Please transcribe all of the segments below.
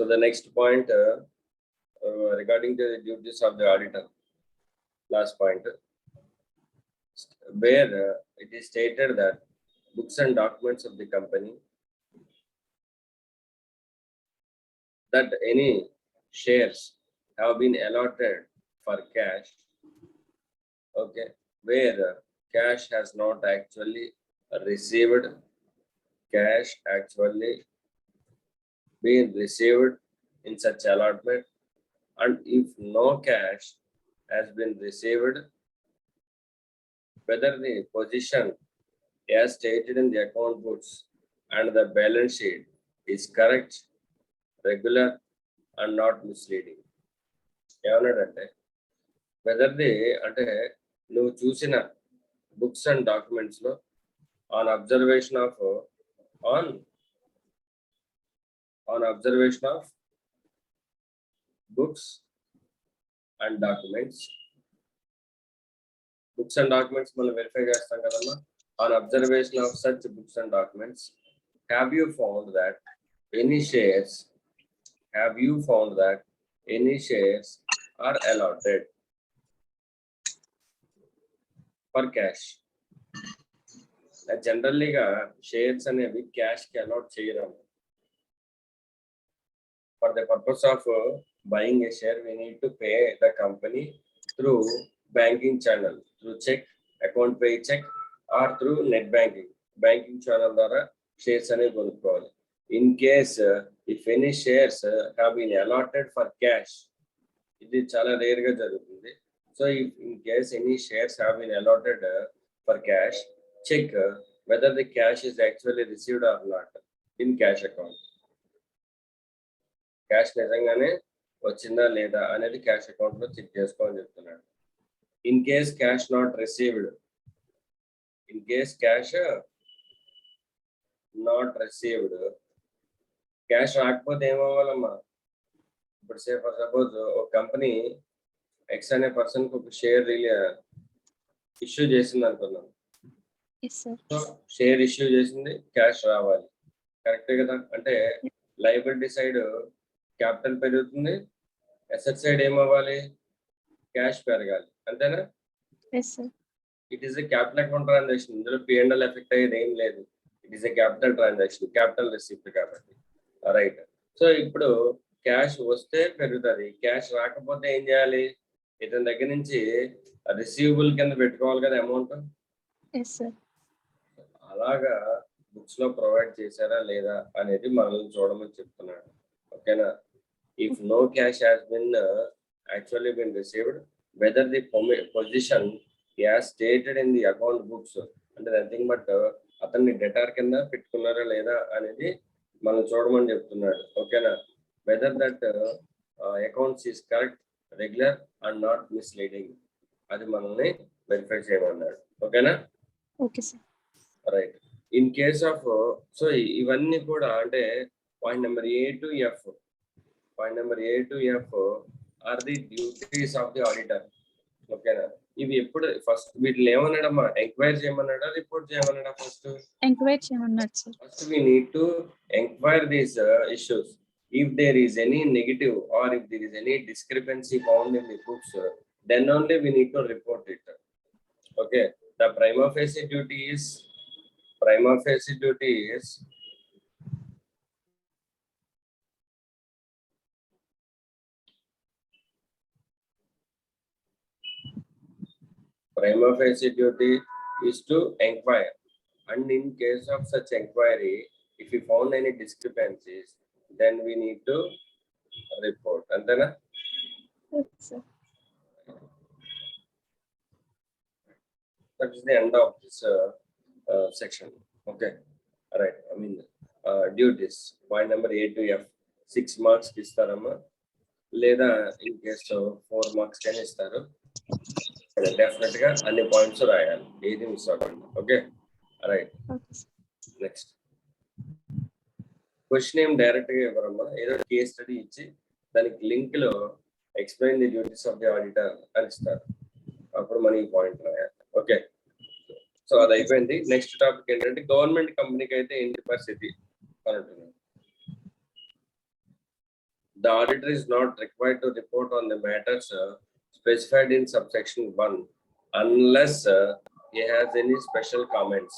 So the next point regarding the duties of the auditor, last point, where it is stated that books and documents of the company, that any shares have been allotted for cash, okay, where cash has not actually received, cash actually been received in such allotment, and if no cash has been received, whether the position as stated in the account books and the balance sheet is correct, regular, and not misleading. ఏమన్నాడంటే weather the అంటే నువ్వు చూసిన books and documents లో on observation of books and documents మనం verify చేస్తాం కదమ్మా. On observation of such books and documents have you found that any shares are allotted for cash. Generally ga shares అనేవి cash కి allot చేయరు. For the purpose of buying a share, we need to pay the company through banking channel, through check, account pay check, or through net banking channel ద్వారా shares అనేవి కొనుక్కోవాలి. In case if any shares have been allotted for cash, ఇది చాలా rare గా జరుగుతుంది. So in case any shares have been allotted for cash, check whether the cash is actually received or not in cash account. Cash నిజంగానే వచ్చిందా లేదా అనేది cash account లో check చేసుకోవాలని చెప్తున్నాడు. In case cash not received, cash రాకపోతే ఏమవ్వాలమ్మా? ఇప్పుడు say for suppose ఒక కంపెనీ ఎక్స్ అనే పర్సన్ కి ఒక షేర్ ఇష్యూ చేసింది అనుకుందాం. సో షేర్ ఇష్యూ చేసింది, క్యాష్ రావాలి, కరెక్టే కదా? అంటే లయబిలిటీ సైడ్ క్యాపిటల్ పెరుగుతుంది, అసెట్ సైడ్ ఏమవ్వాలి? క్యాష్ పెరగాలి, అంతేనా? It is a capital account transaction. ఇందులో P&L ఎఫెక్ట్ అయ్యేది ఏం లేదు. It is a capital transaction, capital receipt కాబట్టి. రైట్. సో ఇప్పుడు క్యాష్ వస్తే పెరుగుతుంది, క్యాష్ రాకపోతే ఏం చేయాలి? ఇతని దగ్గర నుంచి రిసీవబుల్ కింద పెట్టుకోవాలి కదా అమౌంట్. అలాగా బుక్స్ లో ప్రొవైడ్ చేశారా లేదా అనేది మనల్ని చూడమని చెప్తున్నాడు. ఓకేనా? If no cash has been actually been received, whether the position as stated in the account books, అంటే నథింగ్ బట్ అతన్ని డెటార్ కింద పెట్టుకున్నారా లేదా అనేది మనం చూడమని చెప్తున్నాడు. ఓకేనా? whether that accounts is correct, regular, and not misleading, అది మనల్ని వెరిఫై చేయమన్నాడు. ఓకేనా? Okay sir. Right. In case of so ఇవన్నీ కూడా అంటే point number A to F are the duties of the auditor. ఓకేనా? ఇవి ఎప్పుడు ఫస్ట్ వీటిని ఏమన్నాడమ్మా? ఎంక్వైరీ చేయమన్నాడా, రిపోర్ట్ చేయమన్నాడా? ఎంక్వైరీ చేయమన్నాడు sir. First we need to enquire these issues. If there is any negative or if there is any discrepancy found in the books, then only we need to report it. Okay. The prima facie duty is to enquire, and in case of such enquiry, if we found any discrepancies, then we need to report. Antena? That is the end of this section. Okay. All right. I mean, duties. Point number A to F. 6 marks istarama. Leda in case of 4 marks can istaru. Definitely any points rayali. Edi miss avvadu. Okay. All right. Next. Question ఏం direct గా ఇవ్వరమ్మా, ఏదో case study ఇచ్చి దానికి link లో explain the duties of the auditor అని ఇస్తారు. అప్పుడు మనకి పాయింట్ రాయాలి. ఓకే. సో అది అయిపోయింది. నెక్స్ట్ టాపిక్ ఏంటంటే గవర్నమెంట్ కంపెనీకి అయితే ఏంటి పరిస్థితి అని అంటున్నాను. the auditor is not required to report on the matters specified in subsection 1 unless he has any special comments.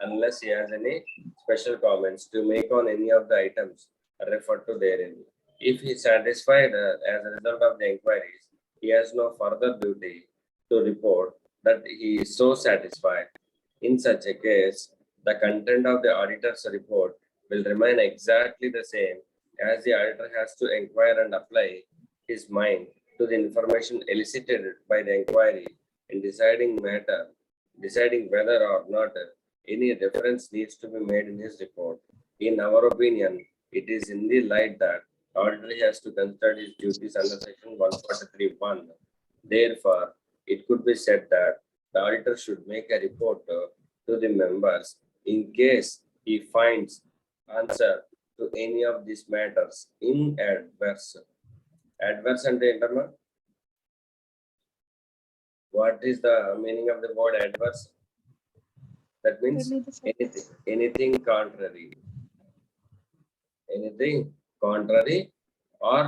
Unless he has any special comments to make on any of the items referred to therein. If he is satisfied as a result of the inquiries, he has no further duty to report that he is so satisfied. In such a case, the content of the auditor's report will remain exactly the same, as the auditor has to inquire and apply his mind to the information elicited by the inquiry in deciding whether or not any reference needs to be made in his report. In our opinion, it is in the light that auditor has to consider his duties under section 143(1). Therefore, it could be said that the auditor should make a report to the members in case he finds answer to any of these matters in adverse. Adverse and the what is the meaning of the word adverse? That means anything contrary. Anything contrary or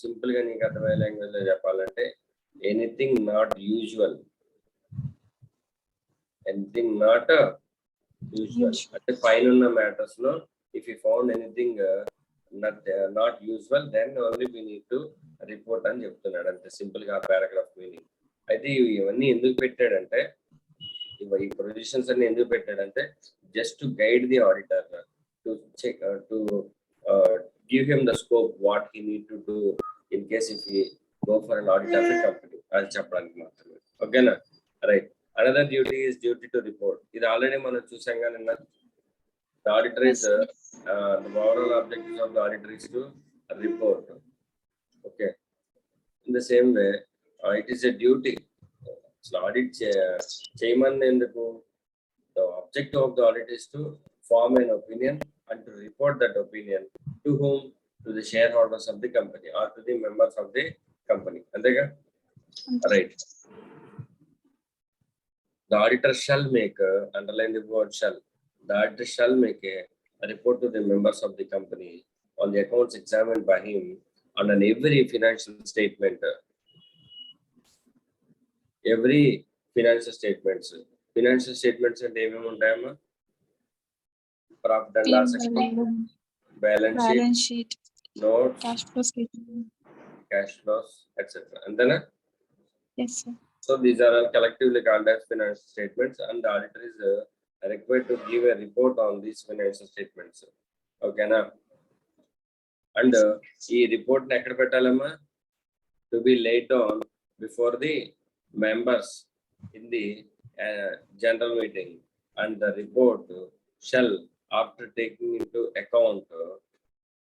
simple ga neeku ardhamaye language lo cheppalante anything not usual. Anything not usual. Ante fine unna matters lo if you found anything not usual, then only we need to report అని చెప్తున్నాడు. అంతే simple గా paragraph meaning. అయితే ఇవన్నీ ఎందుకు పెట్టాడంటే ఈ provisions అన్ని ఎందుకు పెట్టాడంటే just to guide the auditor to check to give him the scope what he need to do in case if he go for an audit of a company. అది చెప్పడానికి మాత్రమే. ఓకేనా? Right. Another duty is duty to report. ఇది already మనం చూసాం కానీ the auditor is the overall objectives of the auditor is to report. Okay. In the same way, it is a duty. So audit చేయమని ఎందుకు? The objective of the audit is to form an opinion and to report that opinion to whom? To the shareholders of the company or to the members of the company. Andega? Right. The auditor shall make, underline the word shall. The auditor shall make a report to the members of the company on the accounts examined by him and on every financial statement. Every financial statements. Financial statements and ఏమేమి ఉంటాయమ్మా? Profit and loss account, balance sheet, notes, cash flow statement. cash flows, etc. And then Yes, sir. so these are all collectively called as financial statements, and the auditor is required to give a report on these financial statements. Okay na? And ఈ report ని ఎక్కడ పెట్టాలమ్మా? To be laid down before the members in the general meeting, and the report shall, after taking into account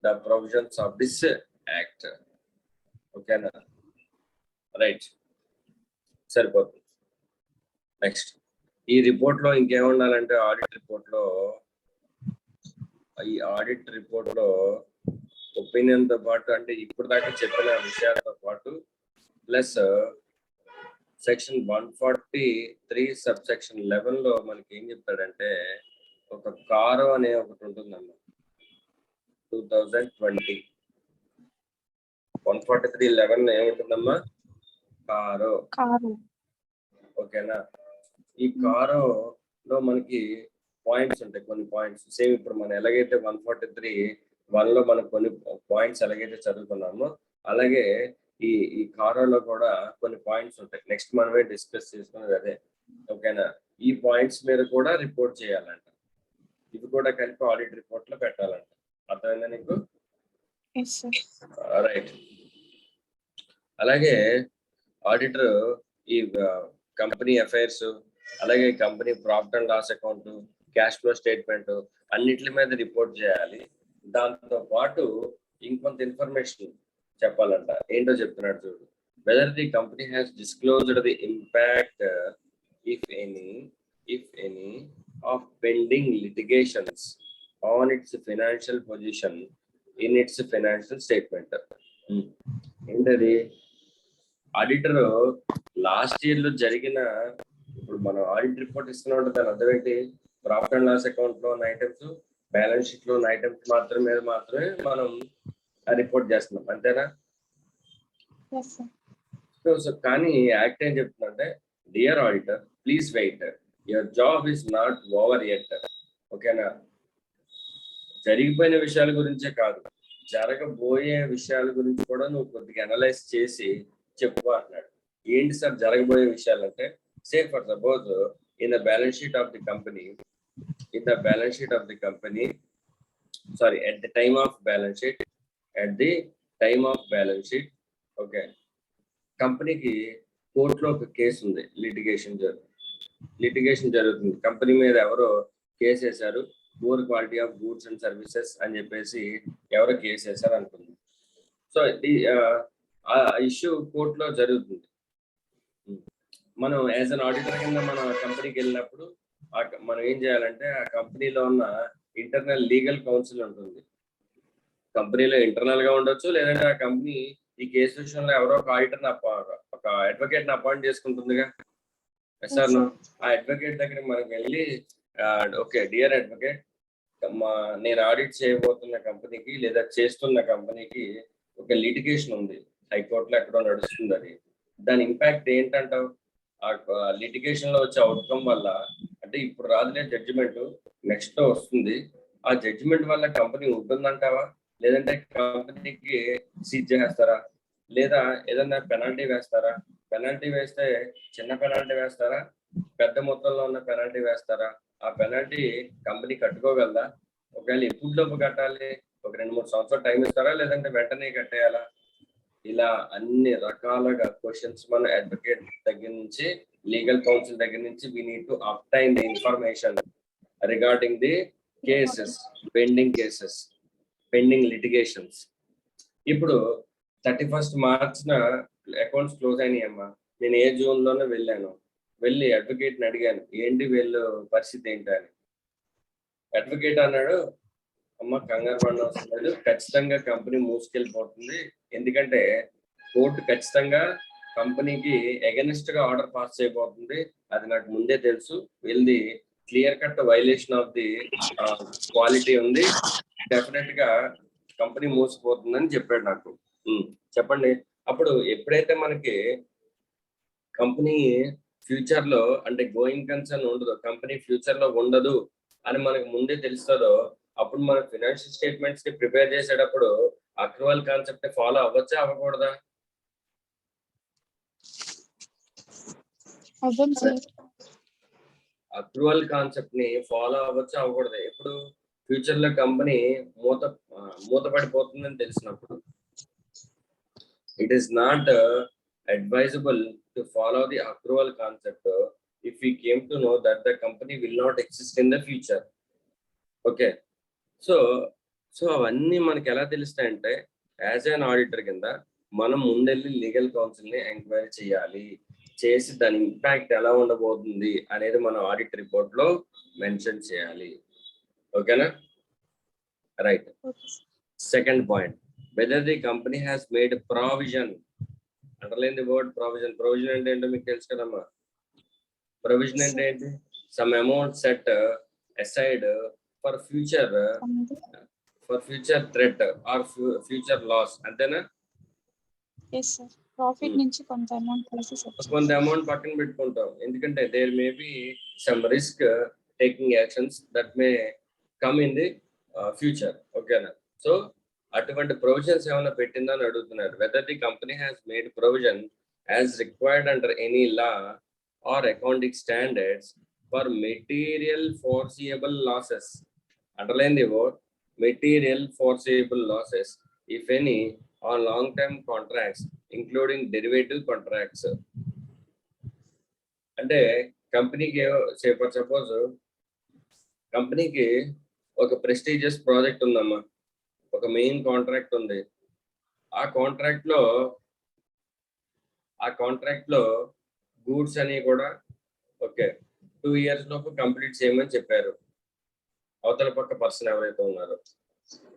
the provisions of this act. Okay na? Right. సరిపోతుంది. Next ఈ report లో ఇంకేముండాలంటే audit report లో opinion తో పాటు అంటే ఇప్పుడు దాకా చెప్పిన విషయాలతో పాటు ప్లస్ సెక్షన్ 143 సబ్ సెక్షన్ 11 లో మనకి ఏం చెప్తాడంటే ఒక కారు అనే ఒకటి ఉంటుందన్న 2020 143(11) ఏముంటుందమ్మా? కారు. ఓకేనా? ఈ కారులో మనకి పాయింట్స్ ఉంటాయి, కొన్ని పాయింట్స్. సేమ్ ఇప్పుడు మనం ఎలాగైతే 143(1) లో మనకు కొన్ని పాయింట్స్ ఎలాగైతే చదువుకున్నామో అలాగే ఈ కారులో కూడా కొన్ని పాయింట్స్ ఉంటాయి. నెక్స్ట్ మనమే డిస్కస్ చేసుకున్నది అదే. ఓకేనా? ఈ పాయింట్స్ మీద కూడా రిపోర్ట్ చేయాలంట. ఇవి కూడా కలిపి ఆడిట్ రిపోర్ట్ లో పెట్టాలంట. అర్థమైందా నీకు? రైట్. అలాగే ఆడిటర్ ఈ కంపెనీ అఫైర్స్, అలాగే company profit and loss account, cash flow statement అన్నిటి మీద రిపోర్ట్ చేయాలి. దాంతో పాటు ఇంకొంత ఇన్ఫర్మేషన్ చెప్పాలంట. ఏంటో చెప్తున్నాడు చూడు. Whether the company has disclosed the impact if any of pending litigations on its financial position in its financial statement. ఏంటది? ఆడిటర్ లాస్ట్ ఇయర్ లో జరిగిన, ఇప్పుడు మనం ఆడిట్ రిపోర్ట్ ఇస్తున్నాం, దాని అర్థం ఏంటి? ప్రాఫిట్ అండ్ లాస్ అకౌంట్ లో ఉన్న ఐటమ్స్, బ్యాలెన్స్ షీట్ లో ఉన్న ఐటమ్స్ మాత్రమే మనం రిపోర్ట్ చేస్తున్నాం, అంతేనా? Yes, sir. సో కానీ యాక్ట్ ఏం చెప్తుందంటే, dear auditor please wait, your job is not over yet. ఓకేనా? జరిగిపోయిన విషయాల గురించే కాదు, జరగబోయే విషయాల గురించి కూడా నువ్వు కొద్దిగా అనలైజ్ చేసి చెప్పు అంటున్నాడు. ఏంటి సార్ జరగబోయే విషయాలు అంటే, say for suppose in the balance sheet of the company, sorry, at the time of balance sheet, okay, కంపెనీకి కోర్టులో ఒక కేసు ఉంది, లిటిగేషన్ జరుగుతుంది. కంపెనీ మీద ఎవరో కేసు వేశారు, poor quality of goods and services అని చెప్పేసి ఎవరో కేసు వేశారు అనుకుంది. సో ఆ ఇష్యూ కోర్టులో జరుగుతుంది. మనం యాజ్ అన్ ఆడిటర్ కింద మన కంపెనీకి వెళ్ళినప్పుడు మనం ఏం చేయాలంటే, ఆ కంపెనీలో ఉన్న ఇంటర్నల్ లీగల్ కౌన్సిల్ ఉంటుంది. కంపెనీలో ఇంటర్నల్ గా ఉండొచ్చు, లేదంటే ఆ కంపెనీ ఈ కేసు విషయంలో ఎవరో ఒక ఆడిటర్ ఒక అడ్వకేట్ అపాయింట్ చేసుకుంటుందిగా. సార్ ఆ అడ్వకేట్ దగ్గర మనకి వెళ్ళి, ఓకే డియర్ అడ్వకేట్, నేను ఆడిట్ చేయబోతున్న కంపెనీకి లేదా చేస్తున్న కంపెనీకి ఒక లిటిగేషన్ ఉంది, హైకోర్టులో ఎక్కడో నడుస్తుందని. దాని ఇంపాక్ట్ ఏంటంటావు? ఆ లిటిగేషన్ లో వచ్చే అవుట్కమ్ వల్ల, అంటే ఇప్పుడు రాదులే జడ్జిమెంట్, నెక్స్ట్ వస్తుంది, ఆ జడ్జిమెంట్ వల్ల కంపెనీ ఉంటుందంటావా, లేదంటే కంపెనీకి సీజ్ చేస్తారా, లేదా ఏదన్నా పెనాల్టీ వేస్తారా? పెనాల్టీ వేస్తే చిన్న పెనాల్టీ వేస్తారా, పెద్ద మొత్తంలో ఉన్న పెనాల్టీ వేస్తారా? ఆ పెనాల్టీ కంపెనీ కట్టుకోగలదా? ఒకవేళ ఎప్పుడు డబ్బు కట్టాలి? ఒక 2-3 సంవత్సరాలు టైం ఇస్తారా, లేదంటే వెంటనే కట్టేయాలా? ఇలా అన్ని రకాలుగా క్వశ్చన్స్ మన అడ్వకేట్ దగ్గర నుంచి, లీగల్ కౌన్సిల్ దగ్గర నుంచి, we need to obtain the information regarding the cases, pending litigations. ఇప్పుడు 31st మార్చ్న అకౌంట్స్ క్లోజ్ అయినాయమ్మా. నేను ఏ జూన్ లోనే వెళ్ళి అడ్వకేట్ని అడిగాను, ఏంటి వీళ్ళు పరిస్థితి ఏంటి అని. అడ్వకేట్ అన్నాడు, అమ్మ కంగారు పడిన అవసరం లేదు, ఖచ్చితంగా కంపెనీ మూసుకెళ్ళిపోతుంది, ఎందుకంటే కోర్టు ఖచ్చితంగా కంపెనీకి ఎగెనిస్ట్ గా ఆర్డర్ పాస్ చేయబోతుంది, అది నాకు ముందే తెలుసు, వీళ్ళది clear cut violation of the quality ఉంది, డెఫినెట్ గా కంపెనీ మూసిపోతుందని చెప్పాడు నాకు. చెప్పండి. అప్పుడు ఎప్పుడైతే మనకి కంపెనీ ఫ్యూచర్ లో, అంటే గోయింగ్ కన్సర్న్ ఉండదు, కంపెనీ ఫ్యూచర్ లో ఉండదు అని మనకు ముందే తెలుస్తుందో, అప్పుడు మన ఫైనాన్షియల్ స్టేట్మెంట్స్ ని ప్రిపేర్ చేసేటప్పుడు అక్రూవల్ కాన్సెప్ట్ ఫాలో అవ్వచ్చా, అవ్వకూడదా? అక్రూవల్ కాన్సెప్ట్ ని ఫాలో అవ్వచ్చా, అవ్వకూడదు? ఎప్పుడు? ఫ్యూచర్ లో కంపెనీ మూతపడిపోతుందని తెలిసినప్పుడు. It is not advisable to follow the accrual concept if we came to know that the company will not exist in the future. Okay, so అవన్నీ మనకి ఎలా తెలుస్తాయంటే, యాజ్ అన్ ఆడిటర్ కింద మనం ముందెళ్ళి లీగల్ కౌన్సిల్ ని enquiry చేయాలి, చేసి దాని ఇంపాక్ట్ ఎలా ఉండబోతుంది అనేది మనం ఆడిట్ రిపోర్ట్ లో మెన్షన్ చేయాలి. ఓకేనా? Right. Second point, whether the company has made provision. Underline the word provision. Provision అంటే ఏంటో మీకు తెలుసు కదమ్మా. ప్రొవిజన్ అంటే ఏంటి? Some amount set aside for future threat or future loss, అంతేనా? yes sir. ప్రాఫిట్ నుంచి కొంత అమౌంట్ పక్కన పెట్టుకుంటాం, ఎందుకంటే there may be some risk taking actions that may come in the future. ఓకేనా? సో అటువంటి ప్రొవిజన్స్ ఏమైనా పెట్టిందని అడుగుతున్నారు. Whether the company has made provision as required under any law or accounting standards for material foreseeable losses. Underline the word material foreseeable losses if any on long-term contracts including derivative contracts. అంటే కంపెనీకి suppose కంపెనీకి ఒక prestigious project ఉందమ్మా, ఒక main contract ఉంది. ఆ contract లో goods అని కూడా ఓకే 2 years లోపు కంప్లీట్ చేయమని చెప్పారు అవతల పక్క పర్సన్ ఎవరైతే ఉన్నారో.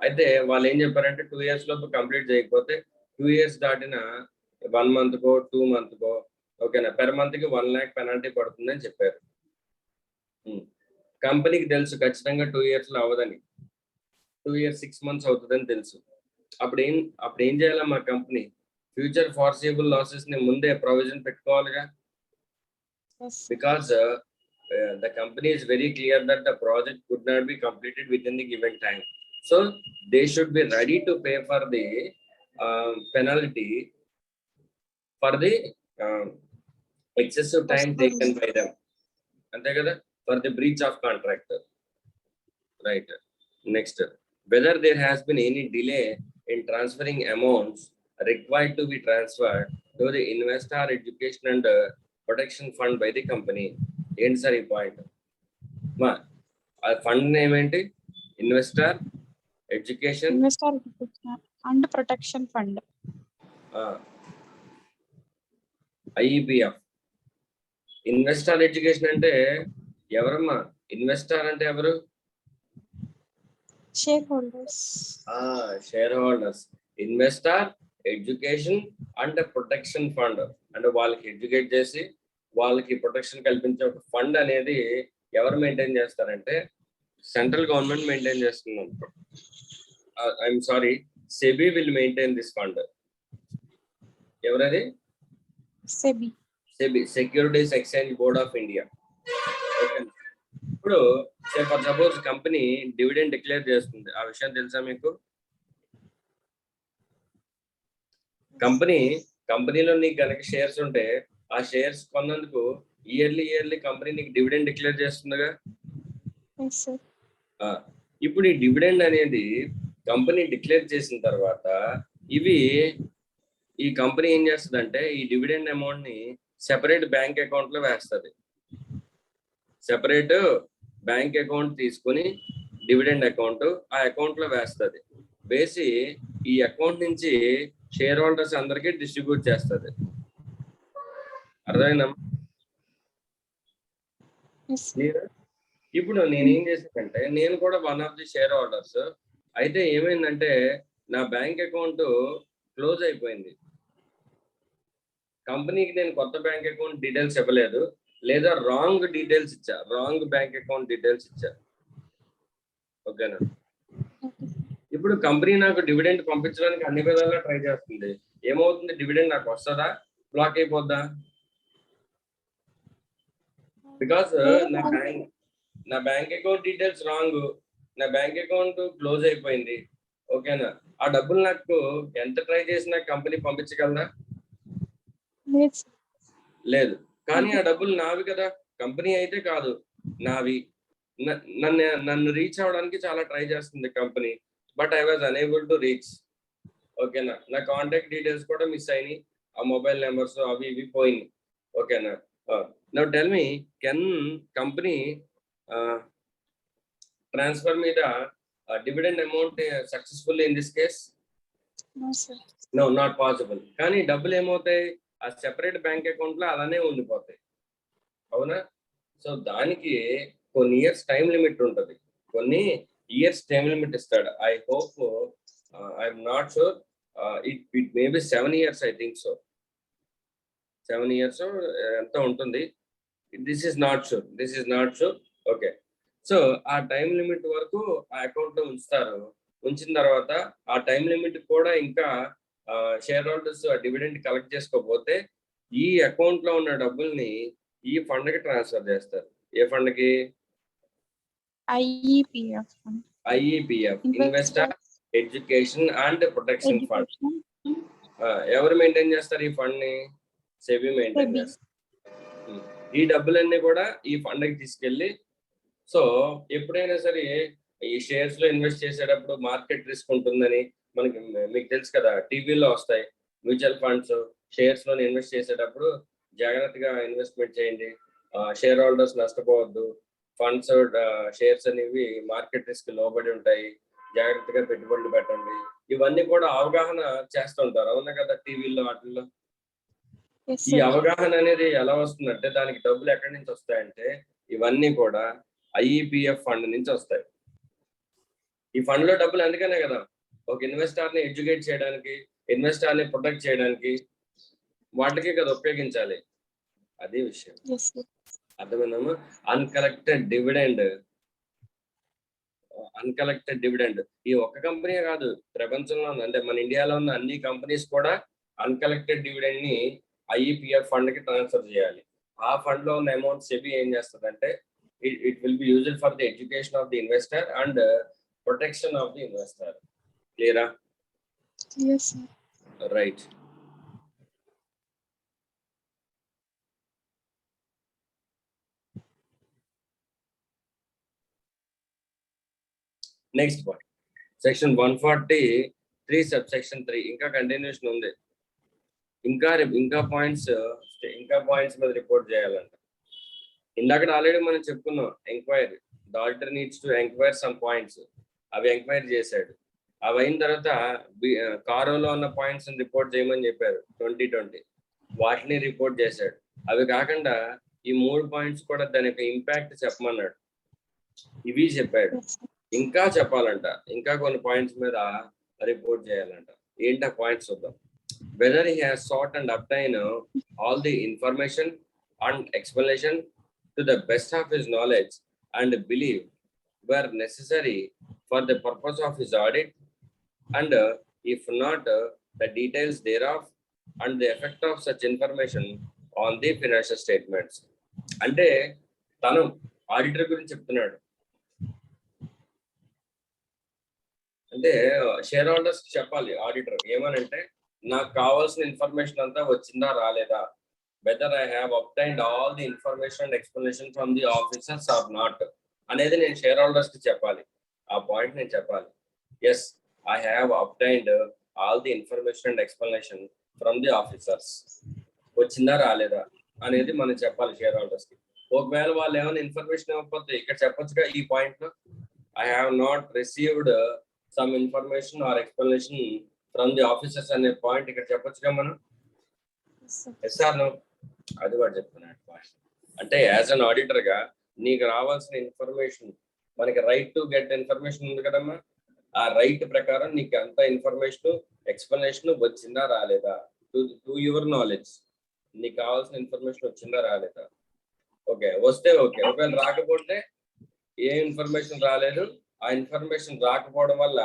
అయితే వాళ్ళు ఏం చెప్పారంటే 2 years లోపు కంప్లీట్ చేయకపోతే 2 years దాటిన 1 month కో 2 month కో ఓకేనా పెర్ మంత్ కి 1 lakh పెనాల్టీ పడుతుందని చెప్పారు. కంపెనీకి తెలుసు ఖచ్చితంగా 2 years లో అవ్వదని, 2 years 6 months అవుతుందని తెలుసు. అప్పుడు ఏం చేయాలి మా కంపెనీ? ఫ్యూచర్ ఫార్సిబుల్ లాసెస్ ని ముందే provision పెట్టుకోవాలిగా. Yes. Because the company is very clear that the project could not be completed within the given time, so they should be ready to pay for the penalty for the excessive time taken by them, ante kada, for the breach of contract, right? Next, whether there has been any delay in transferring amounts required to be transferred to the investor education and protection fund by the company. ఏంటి sir ఈ point? మా ఆ fund name ఏంటి? Investor education and protection fund, ఐఈపిఎఫ్. Investor education అంటే ఎవరమ్మా? Investor అంటే ఎవరు? Share holders. Share holders. Investor education and protection fund అంటే వాళ్ళకి ఎడ్యుకేట్ చేసి వాళ్ళకి ప్రొటెక్షన్ కల్పించే ఒక ఫండ్ అనేది ఎవరు మెయింటైన్ చేస్తారంటే సెంట్రల్ గవర్నమెంట్ మెయింటైన్ చేస్తుంది. I'm sorry, SEBI will maintain this fund. ఎవరది? SEBI, securities exchange board of India. ఇప్పుడు for suppose company dividend declare చేస్తుంది, ఆ విషయం తెలుసా మీకు? కంపెనీలో నీకు కనుక షేర్స్ ఉంటే ఆ షేర్స్ కొన్నందుకు ఇయర్లీ కంపెనీ నీకు డివిడెండ్ డిక్లేర్ చేస్తుందిగా. ఇప్పుడు ఈ డివిడెండ్ అనేది కంపెనీ డిక్లేర్ చేసిన తర్వాత ఈ కంపెనీ ఏం చేస్తుందంటే ఈ డివిడెండ్ అమౌంట్ ని సెపరేట్ బ్యాంక్ అకౌంట్ లో వేస్తుంది. సెపరేట్ బ్యాంక్ అకౌంట్ తీసుకుని డివిడెండ్ అకౌంట్ ఆ అకౌంట్ లో వేస్తుంది. వేసి ఈ అకౌంట్ నుంచి షేర్ హోల్డర్స్ అందరికి డిస్ట్రిబ్యూట్ చేస్తుంది. అర్థమైందా? ఇప్పుడు నేనేం చేశానంటే నేను కూడా one of the share holders. అయితే ఏమైందంటే నా బ్యాంక్ అకౌంట్ క్లోజ్ అయిపోయింది. కంపెనీకి నేను కొత్త బ్యాంక్ అకౌంట్ డీటెయిల్స్ ఇవ్వలేదు, లేదా రాంగ్ డీటెయిల్స్ ఇచ్చా, రాంగ్ బ్యాంక్ అకౌంట్ డీటెయిల్స్ ఇచ్చా. ఓకేనా? ఇప్పుడు కంపెనీ నాకు డివిడెండ్ పంపించడానికి అన్ని విధాలుగా ట్రై చేస్తుంది. ఏమవుతుంది? డివిడెండ్ నాకు వస్తుందా, బ్లాక్ అయిపోద్దా? బికాస్ నా బ్యాంక్ అకౌంట్ డీటెయిల్స్ రాంగ్, నా బ్యాంక్ అకౌంట్ క్లోజ్ అయిపోయింది. ఓకేనా? ఆ డబ్బులు నాకు ఎంత ట్రై చేసినా కంపెనీ పంపించగలదా? లేదు. కానీ ఆ డబ్బులు నావి కదా, కంపెనీ అయితే కాదు, నావి. నన్ను రీచ్ అవడానికి చాలా ట్రై చేస్తుంది company, but I was unable to reach. ఓకేనా? నా కాంటాక్ట్ డీటెయిల్స్ కూడా మిస్ అయినాయి, ఆ మొబైల్ నెంబర్స్ అవి ఇవి పోయినాయి. ఓకేనా? Now tell me, can company transfer me the dividend amount successfully in this case? No sir. No, not possible. కానీ డబ్బులు ఏమవుతాయి? ఆ సెపరేట్ బ్యాంక్ అకౌంట్ లో అలానే ఉండిపోతాయి. అవునా? సో దానికి కొన్ని ఇయర్స్ టైం లిమిట్ ఉంటుంది, కొన్ని ఇయర్స్ టైం లిమిట్ ఇస్తాడు. I hope, I'm not sure, it maybe 7 years, I think so. 7 years ఎంత ఉంటుంది? This is not sure. Okay. So ఆ టైం లిమిట్ వరకు ఆ అకౌంట్ లో ఉంచుతారు. ఉంచిన తర్వాత ఆ టైం లిమిట్ కూడా ఇంకా షేర్ హోల్డర్స్ డివిడెండ్ కలెక్ట్ చేసుకోకపోతే ఈ అకౌంట్ లో ఉన్న డబ్బుల్ని ఈ ఫండ్ కి ట్రాన్స్ఫర్ చేస్తారు. ఏ ఫండ్ కి? ఐఈపిఎఫ్, investor education and protection fund. ఎవరు మెయింటైన్ చేస్తారు ఈ ఫండ్ ని? సెబీ మెయింటైన్ చేస్తారు. ఈ డబ్బులన్నీ కూడా ఈ ఫండ్ కి తీసుకెళ్లి, సో ఎప్పుడైనా సరే ఈ షేర్స్ లో ఇన్వెస్ట్ చేసేటప్పుడు మార్కెట్ రిస్క్ ఉంటుందని మీకు తెలుసు కదా, టీవీలో వస్తాయి. మ్యూచువల్ ఫండ్స్ షేర్స్ లో ఇన్వెస్ట్ చేసేటప్పుడు జాగ్రత్తగా ఇన్వెస్ట్మెంట్ చేయండి, షేర్ హోల్డర్స్ నష్టపోవద్దు, ఫండ్స్ షేర్స్ అనేవి మార్కెట్ రిస్క్ లోబడి ఉంటాయి, జాగ్రత్తగా పెట్టుబడులు పెట్టండి. ఇవన్నీ కూడా అవగాహన చేస్తుంటారు, అవునా కదా, టీవీలో వాటిల్లో. ఈ అవగాహన అనేది ఎలా వస్తుందంటే దానికి డబ్బులు ఎక్కడి నుంచి వస్తాయంటే ఇవన్నీ కూడా ఐఈపిఎఫ్ ఫండ్ నుంచి వస్తాయి. ఈ ఫండ్ లో డబ్బులు అందుకనే కదా, ఒక ఇన్వెస్టర్ ని ఎడ్యుకేట్ చేయడానికి, ఇన్వెస్టర్ ని ప్రొటెక్ట్ చేయడానికి, వాటికే కదా ఉపయోగించాలి. అదే విషయం. అర్థమైందమ్మా? Uncollected dividend uncollected dividend. ఈ ఒక్క కంపెనీ కాదు, ప్రపంచంలో ఉన్న అంటే మన ఇండియాలో ఉన్న అన్ని కంపెనీస్ కూడా అన్కలెక్టెడ్ డివిడెండ్ ని ఐఈపిఎఫ్ ఫండ్ కి ట్రాన్స్ఫర్ చేయాలి. ఆ ఫండ్ లో ఉన్న అమౌంట్ సెబీ ఏం చేస్తుందంటే it will be used for the education of the investor and protection of the investor. క్లియరా? Yes, sir. Right. Next point, section 143 subsection 3 ఇంకా కంటిన్యూషన్ ఉంది. ఇంకా పాయింట్స్ మీద రిపోర్ట్ చేయాలంట. ఇందాక ఆల్రెడీ మనం చెప్పుకున్నాం enquiry. The auditor needs to enquire some points. అవి ఎంక్వైరీ చేశాడు. అవి అయిన తర్వాత కారోలో ఉన్న పాయింట్స్ రిపోర్ట్ చేయమని చెప్పారు 2020. వాటిని రిపోర్ట్ చేశాడు. అవి కాకుండా ఈ 3 పాయింట్స్ కూడా దాని యొక్క ఇంపాక్ట్ చెప్పమన్నాడు. ఇవి చెప్పాడు. Yes, sir. ఇంకా చెప్పాలంట, ఇంకా కొన్ని పాయింట్స్ మీద రిపోర్ట్ చేయాలంట. ఏంటి ఆ పాయింట్స్ చూద్దాం. Whether he has sought and obtained all the information and explanation to the best of his knowledge and belief were necessary for the purpose of his audit, and if not, the details thereof and the effect of such information on the financial statements. అంటే తను auditor గురించి చెప్తున్నాడు. అంటే share holders చెప్పాలి auditor ఏమనంటే, నాకు కావాల్సిన information అంతా వచ్చిందా రాలేదా, whether I have obtained all the information and explanation from the officers or not అనేది నేను షేర్ హోల్డర్స్ కి చెప్పాలి. ఆ పాయింట్ నేను చెప్పాలి. Yes, I have obtained all the information and explanation from the officers. వచ్చిందా రాలేదా అనేది మనం చెప్పాలి షేర్ హోల్డర్స్ కి. ఒకవేళ వాళ్ళు ఏమైనా ఇన్ఫర్మేషన్ ఇవ్వకపోతే ఇక్కడ చెప్పొచ్చుగా ఈ పాయింట్ లో, I have not received some information or explanation from the officers అనే పాయింట్ ఇక్కడ చెప్పొచ్చుగా మనం. Yes, sir. Yes or no? అది కూడా చెప్తున్నాడు పాయింట్. అంటే యాజ్ అన్ ఆడిటర్ గా నీకు రావాల్సిన ఇన్ఫర్మేషన్, మనకి రైట్ టు గెట్ ఇన్ఫర్మేషన్ ఉంది కదమ్మా, ఆ రైట్ ప్రకారం నీకు అంత ఇన్ఫర్మేషన్ ఎక్స్ప్లెనేషన్ వచ్చిందా రాలేదా, టు యువర్ నాలెడ్జ్ నీకు కావాల్సిన ఇన్ఫర్మేషన్ వచ్చిందా రాలేదా. ఓకే, వస్తే ఓకే. ఒకవేళ రాకపోతే ఏ ఇన్ఫర్మేషన్ రాలేదు, ఆ ఇన్ఫర్మేషన్ రాకపోవడం వల్ల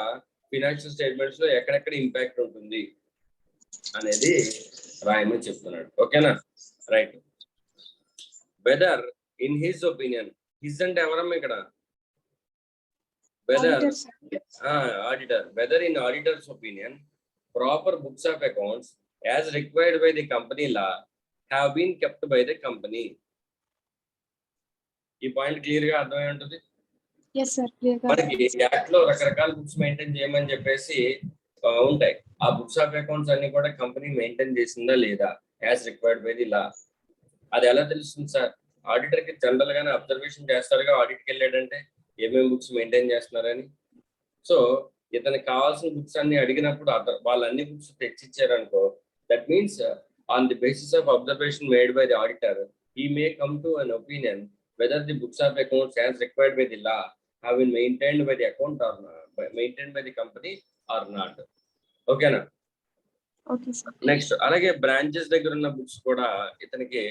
ఫినాన్షియల్ స్టేట్మెంట్స్ లో ఎక్కడెక్కడ ఇంపాక్ట్ ఉంటుంది అనేది రాయమని చెప్తున్నాడు. ఓకేనా? Right. Whether in his opinion, his అంటే ఎవరమ్మా ఇక్కడ? Whether Auditor, sir. Auditor. Whether in auditor's opinion proper books of accounts as required by the company law have been kept by the company. ఈ point clear గా అర్థమై ఉంటుంది. Yes, sir. Clear గా మనకి act లో రకరకాల బుక్స్ మెయింటైన్ చేయమని చెప్పేసి ఉంటాయి. ఆ బుక్స్ ఆఫ్ అకౌంట్స్ అన్ని కూడా కంపెనీ మెయింటైన్ చేసిందా లేదా as required by the law. అది ఎలా తెలుస్తుంది సార్? ఆడిటర్ కి జనరల్ గానే అబ్జర్వేషన్ చేస్తారుగా, ఆడిట్కి వెళ్ళాడంటే ఏమేమి బుక్స్ మెయింటైన్ చేస్తున్నారని. సో ఇతనికి కావాల్సిన బుక్స్ అన్ని అడిగినప్పుడు వాళ్ళు అన్ని బుక్స్ తెచ్చిచ్చారనుకో, that means on the basis of observation made by the auditor he may come to an opinion whether the books of accounts as required by the law have been maintained by the account or not, maintained by the company or not. ఓకేనా? Okay sir. Next, అలాగే branches దగ్గర ఉన్న books కూడా ఇతనికి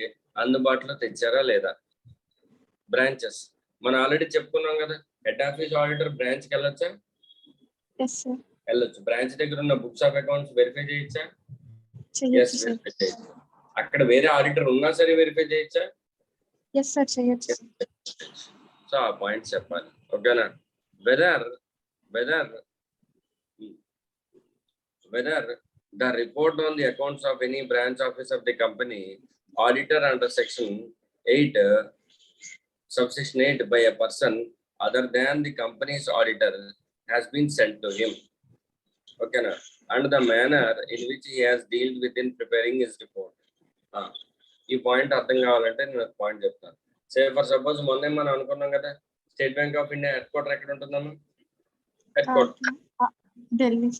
అందుబాటులో తెచ్చారా లేదా. Branches మనం ఆల్రెడీ చెప్పుకున్నాం కదా, హెడ్ ఆఫీస్ ఆడిటర్ బ్రాంచ్ కి వెళ్ళొచ్చా? Yes sir. వెళ్ళొచ్చు. బ్రాంచ్ దగ్గర ఉన్న బుక్స్ ఆఫ్ అకౌంట్స్ వెరిఫై చేయొచ్చా? చేయొచ్చు సార్. వెరిఫై చేయొచ్చు. అక్కడ వేరే ఆడిటర్ ఉన్నా సరే వెరిఫై చేయొచ్చా? ఎస్ సార్, చేయొచ్చు. సో ఆ పాయింట్ చెప్పాలి. ఓకేనా? Whether the report on the accounts of any branch office of the company auditor under section 8 subsection 8 by a person other than the company's auditor has been sent to him. Okay na? And the manner in which he has dealt with in preparing his report. ఈ point అర్థం కావాలంటే నేను ఒక point చెప్తాను. Say for suppose మొన్నే మనం అనుకున్నాం కదా, state bank of India head quarter ఎక్కడ ఉంటుందమ్మా? Head quarter Delhi.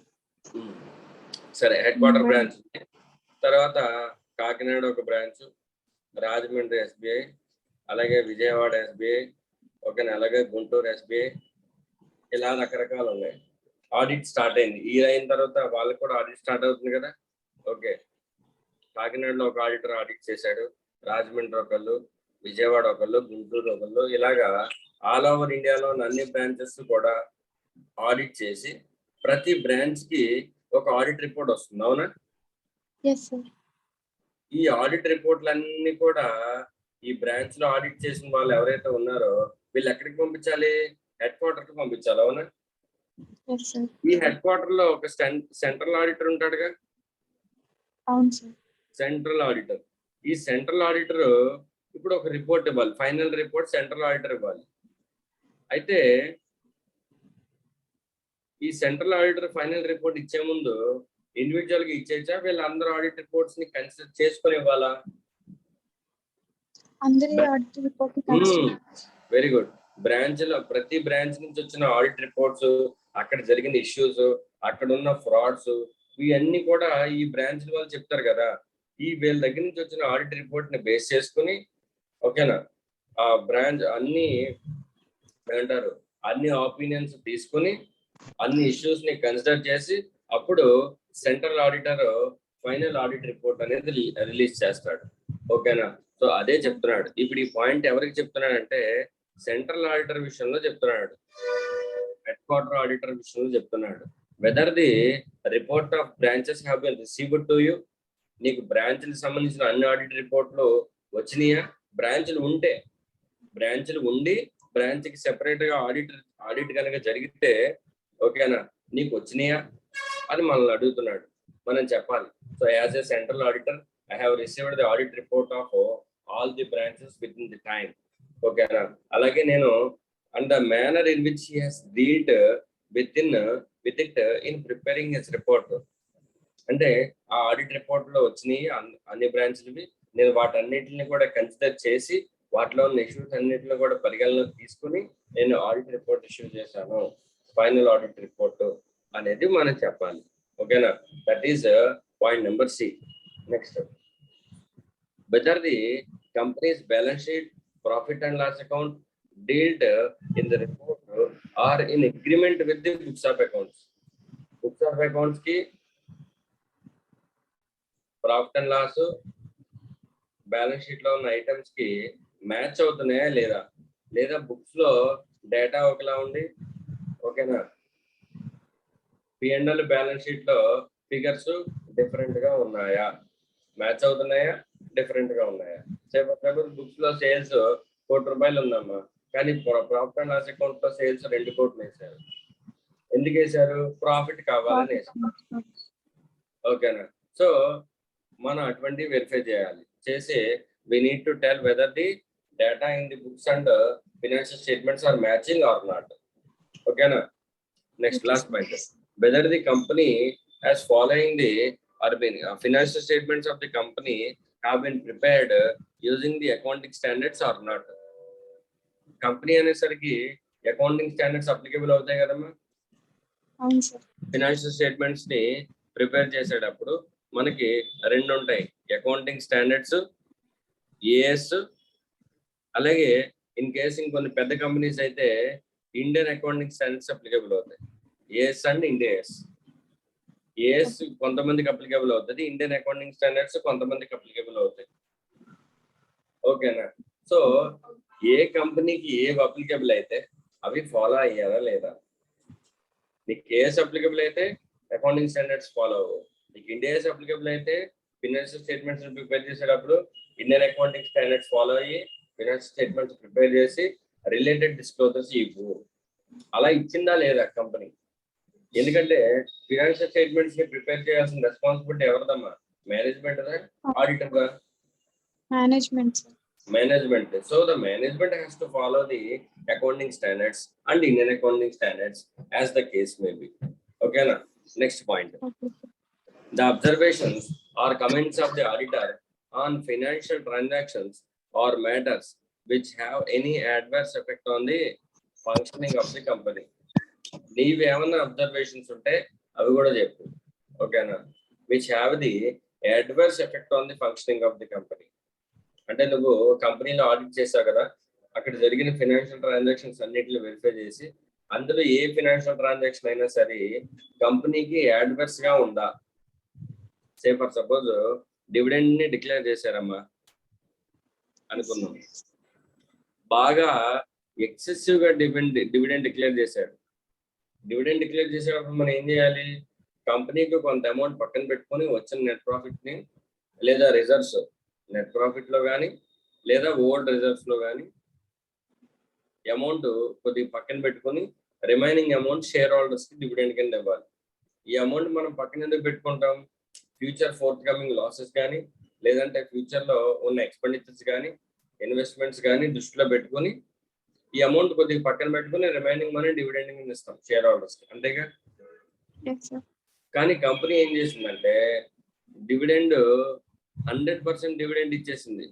సరే, హెడ్ క్వార్టర్ బ్రాంచ్, తర్వాత కాకినాడ ఒక బ్రాంచ్, రాజమండ్రి ఎస్బీఐ, అలాగే విజయవాడ ఎస్బీఐ, ఓకేనా, అలాగే గుంటూరు ఎస్బీఐ, ఇలా రకరకాలు ఉన్నాయి. ఆడిట్ స్టార్ట్ అయింది. ఈ అయిన తర్వాత వాళ్ళకి కూడా ఆడిట్ స్టార్ట్ అవుతుంది కదా. ఓకే, కాకినాడలో ఒక ఆడిటర్ ఆడిట్ చేశాడు, రాజమండ్రి ఒకళ్ళు, విజయవాడ ఒకళ్ళు, గుంటూరు ఒకళ్ళు, ఇలాగా ఆల్ ఓవర్ ఇండియాలో అన్ని బ్రాంచెస్ కూడా ఆడిట్ చేసి ప్రతి బ్రాంచ్ కి ఒక ఆడిట్ రిపోర్ట్ వస్తుంది, అవునా? Yes sir. ఈ ఆడిట్ రిపోర్ట్లన్నీ కూడా ఈ బ్రాంచ్ లో ఆడిట్ చేసిన వాళ్ళు ఎవరైతే ఉన్నారో వీళ్ళు ఎక్కడికి పంపించాలి? హెడ్ క్వార్టర్ కి పంపించాలి, అవునా? Yes sir. ఈ హెడ్ క్వార్టర్ లో ఒక సెంట్రల్ ఆడిటర్ ఉంటాడుగా, అవును సార్. Central auditor. ఈ సెంట్రల్ ఆడిటర్ ఇప్పుడు ఒక రిపోర్ట్ ఇవ్వాలి, ఫైనల్ రిపోర్ట్ సెంట్రల్ ఆడిటర్ ఇవ్వాలి. అయితే ఈ సెంట్రల్ ఆడిటర్ ఫైనల్ రిపోర్ట్ ఇచ్చే ముందు ఇండివిజువల్ గా ఇచ్చేచ్చా, వీళ్ళందరూ ఆడిట్ రిపోర్ట్స్ ని కన్సిడర్ చేసుకొని ఇవ్వాలా? అందరి audit report very good. Branch లో ప్రతి బ్రాంచ్ నుంచి వచ్చిన ఆడిట్ రిపోర్ట్స్, అక్కడ జరిగిన ఇష్యూస్, అక్కడ ఉన్న ఫ్రాడ్స్, ఇవన్నీ కూడా ఈ బ్రాంచ్ వాళ్ళు చెప్తారు కదా. ఈ వీళ్ళ దగ్గర నుంచి వచ్చిన ఆడిట్ రిపోర్ట్ ని బేస్ చేసుకుని, ఓకేనా, ఆ బ్రాంచ్ అన్ని ఏమంటారు అన్ని ఒపీనియన్స్ తీసుకుని అన్ని ఇష్యూస్ ని కన్సిడర్ చేసి అప్పుడు central auditor final audit report అనేది రిలీజ్ చేస్తాడు, ఓకేనా? సో అదే చెప్తున్నాడు. ఇప్పుడు ఈ పాయింట్ ఎవరికి చెప్తున్నాడంటే సెంట్రల్ ఆడిటర్ విషయంలో చెప్తున్నాడు, హెడ్ క్వార్టర్ ఆడిటర్ విషయంలో చెప్తున్నాడు. Whether the report of branches have been received to you, నీకు బ్రాంచ్లకు సంబంధించిన అన్ని ఆడిట్ రిపోర్ట్లు వచ్చినాయా? బ్రాంచ్లు ఉండి బ్రాంచ్ కి సెపరేట్ గా ఆడిట్ కనుక జరిగితే, ఓకేనా, నీకు వచ్చినాయా అని మనల్ని అడుగుతున్నాడు. మనం చెప్పాలి, so as a central auditor I have received the audit report of all the branches within the time, ఓకేనా. అలాగే నేను and the manner in which he has dealt with it in preparing his report, అంటే ఆ audit report లో వచ్చినాయి అన్ని బ్రాంచ్లవి, నేను వాటన్నిటిని కూడా కన్సిడర్ చేసి వాటిలో ఉన్న ఇష్యూస్ అన్నిటిని కూడా పరిగణలోకి తీసుకుని నేను ఆడిట్ రిపోర్ట్ ఇష్యూ చేశాను, ఫైనల్ ఆడిట్ రిపోర్ట్ అనేది మనం చెప్పాలి, ఓకేనా. That is point number C. Next, whether the company's balance sheet, profit and loss account dealt in the report are in agreement with the books of accounts. Books of accounts ki profit and loss, balance sheet లో ఉన్న items కి match అవుతున్నాయా లేదా books లో data ఒకలా ఉంది, ఓకేనా, P&L balance sheet లో ఫిగర్స్ డిఫరెంట్ గా ఉన్నాయా, మ్యాచ్ అవుతున్నాయా, డిఫరెంట్ గా ఉన్నాయా? బుక్స్ లో సేల్స్ 1 కోటి రూపాయలు ఉందమ్మా, కానీ ప్రాఫిట్ అండ్ లాస్ అకౌంట్ లో సేల్స్ 2 కోట్లు వేసారు. ఎందుకు వేసారు? ప్రాఫిట్ కావాలని వేసారు, ఓకేనా. సో మనం అటువంటి వెరిఫై చేసి we need to tell whether the data in the books and financial statements are matching or not, ఓకేనా. Next last point, whether the company has following the financial statements of the company have been prepared using the accounting standards or not. Company అనేసరికి accounting standards applicable అవుతాయి కదమ్మా. అవును sir. Financial statements ని prepare చేసేటప్పుడు మనకి 2 ఉంటాయి, accounting standards as, అలాగే in case ఇంకొన్ని పెద్ద కంపెనీస్ అయితే ఇండియన్ అకౌంటింగ్ స్టాండర్డ్స్ అప్లికేబుల్ అవుతాయి, ఏఎస్ అండ్ ఇండియాస్. ఏఎస్ కొంతమందికి అప్లికేబుల్ అవుతుంది, ఇండియన్ అకౌంటింగ్ స్టాండర్డ్స్ కొంతమందికి అప్లికేబుల్ అవుతాయి, ఓకేనా. సో ఏ కంపెనీకి ఏవి అప్లికేబుల్ అయితే అవి ఫాలో అయ్యారా లేదా? నీకు ఏఎస్ అప్లికేబుల్ అయితే అకౌంటింగ్ స్టాండర్డ్స్ ఫాలో అవ్వవు, నీకు ఇండియాస్ అప్లికేబుల్ అయితే ఫినాన్షియల్ స్టేట్మెంట్స్ ప్రిపేర్ చేసేటప్పుడు ఇండియన్ అకౌంటింగ్ స్టాండర్డ్స్ ఫాలో అయ్యి ఫినాన్షియల్ స్టేట్మెంట్స్ ప్రిపేర్ చేసి రిలేటెడ్ డిస్క్లోజర్స్ ఇవ్వు. అలా ఇచ్చిందా లేదా కంపెనీ? ఎందుకంటే ఫినాన్షియల్ స్టేట్మెంట్స్ ని ప్రిపేర్ చేయాల్సిన రెస్పాన్సిబిలిటీ ఎవరిదమ్మా? మేనేజ్మెంట్ దా, ఆడిటర్ దా? Management. So the management has to follow the accounting standards and Indian accounting standards as the case may be, okay na. Next point, the observations or comments of the auditor on financial transactions or matters which have any adverse effect on the functioning of the company. నీవు ఏమన్నా observations ఉంటే అవి కూడా చెప్పు, ఓకేనా. Which have the adverse effect on the functioning of the company. అంటే నువ్వు కంపెనీలో ఆడిట్ చేసావు కదా, అక్కడ జరిగిన ఫైనాన్షియల్ ట్రాన్సాక్షన్స్ అన్నిటిని వెరిఫై చేసి అందులో ఏ ఫైనాన్షియల్ ట్రాన్సాక్షన్ అయినా సరే కంపెనీకి అడ్వర్స్ గా ఉందా? సే ఫర్ సపోజ్ డివిడెండ్ ని డిక్లేర్ చేశారమ్మా అనుకుందాం, బాగా ఎక్సెసివ్ గా డివిడెండ్ డిక్లేర్ చేశాడు. డివిడెండ్ డిక్లేర్ చేసేటప్పుడు మనం ఏం చేయాలి? కంపెనీకి కొంత అమౌంట్ పక్కన పెట్టుకొని వచ్చిన నెట్ ప్రాఫిట్ ని లేదా రిజర్వ్స్, నెట్ ప్రాఫిట్ లో కానీ లేదా ఓల్డ్ రిజర్వ్స్ లో కానీ అమౌంట్ కొద్దిగా పక్కన పెట్టుకొని రిమైనింగ్ అమౌంట్ షేర్ హోల్డర్స్ కి డివిడెండ్ కింద ఇవ్వాలి. ఈ అమౌంట్ మనం పక్కన ఎందుకు పెట్టుకుంటాం? ఫ్యూచర్ ఫోర్త్ కమింగ్ లాసెస్ కానీ లేదంటే ఫ్యూచర్ లో ఉన్న ఎక్స్పెండిచర్స్ కానీ ఇన్వెస్ట్మెంట్స్ కానీ దృష్టిలో పెట్టుకొని ఈ అమౌంట్ కొద్దిగా పక్కన పెట్టుకుని రిమైనింగ్ మనీ డివిడెండ్ కింద ఇస్తాం షేర్ హోల్డర్స్ కి, అంతేగా? Yes, sir. కానీ కంపెనీ ఏం చేసిందంటే డివిడెండ్ 100% డివిడెండ్ ఇచ్చేసింది.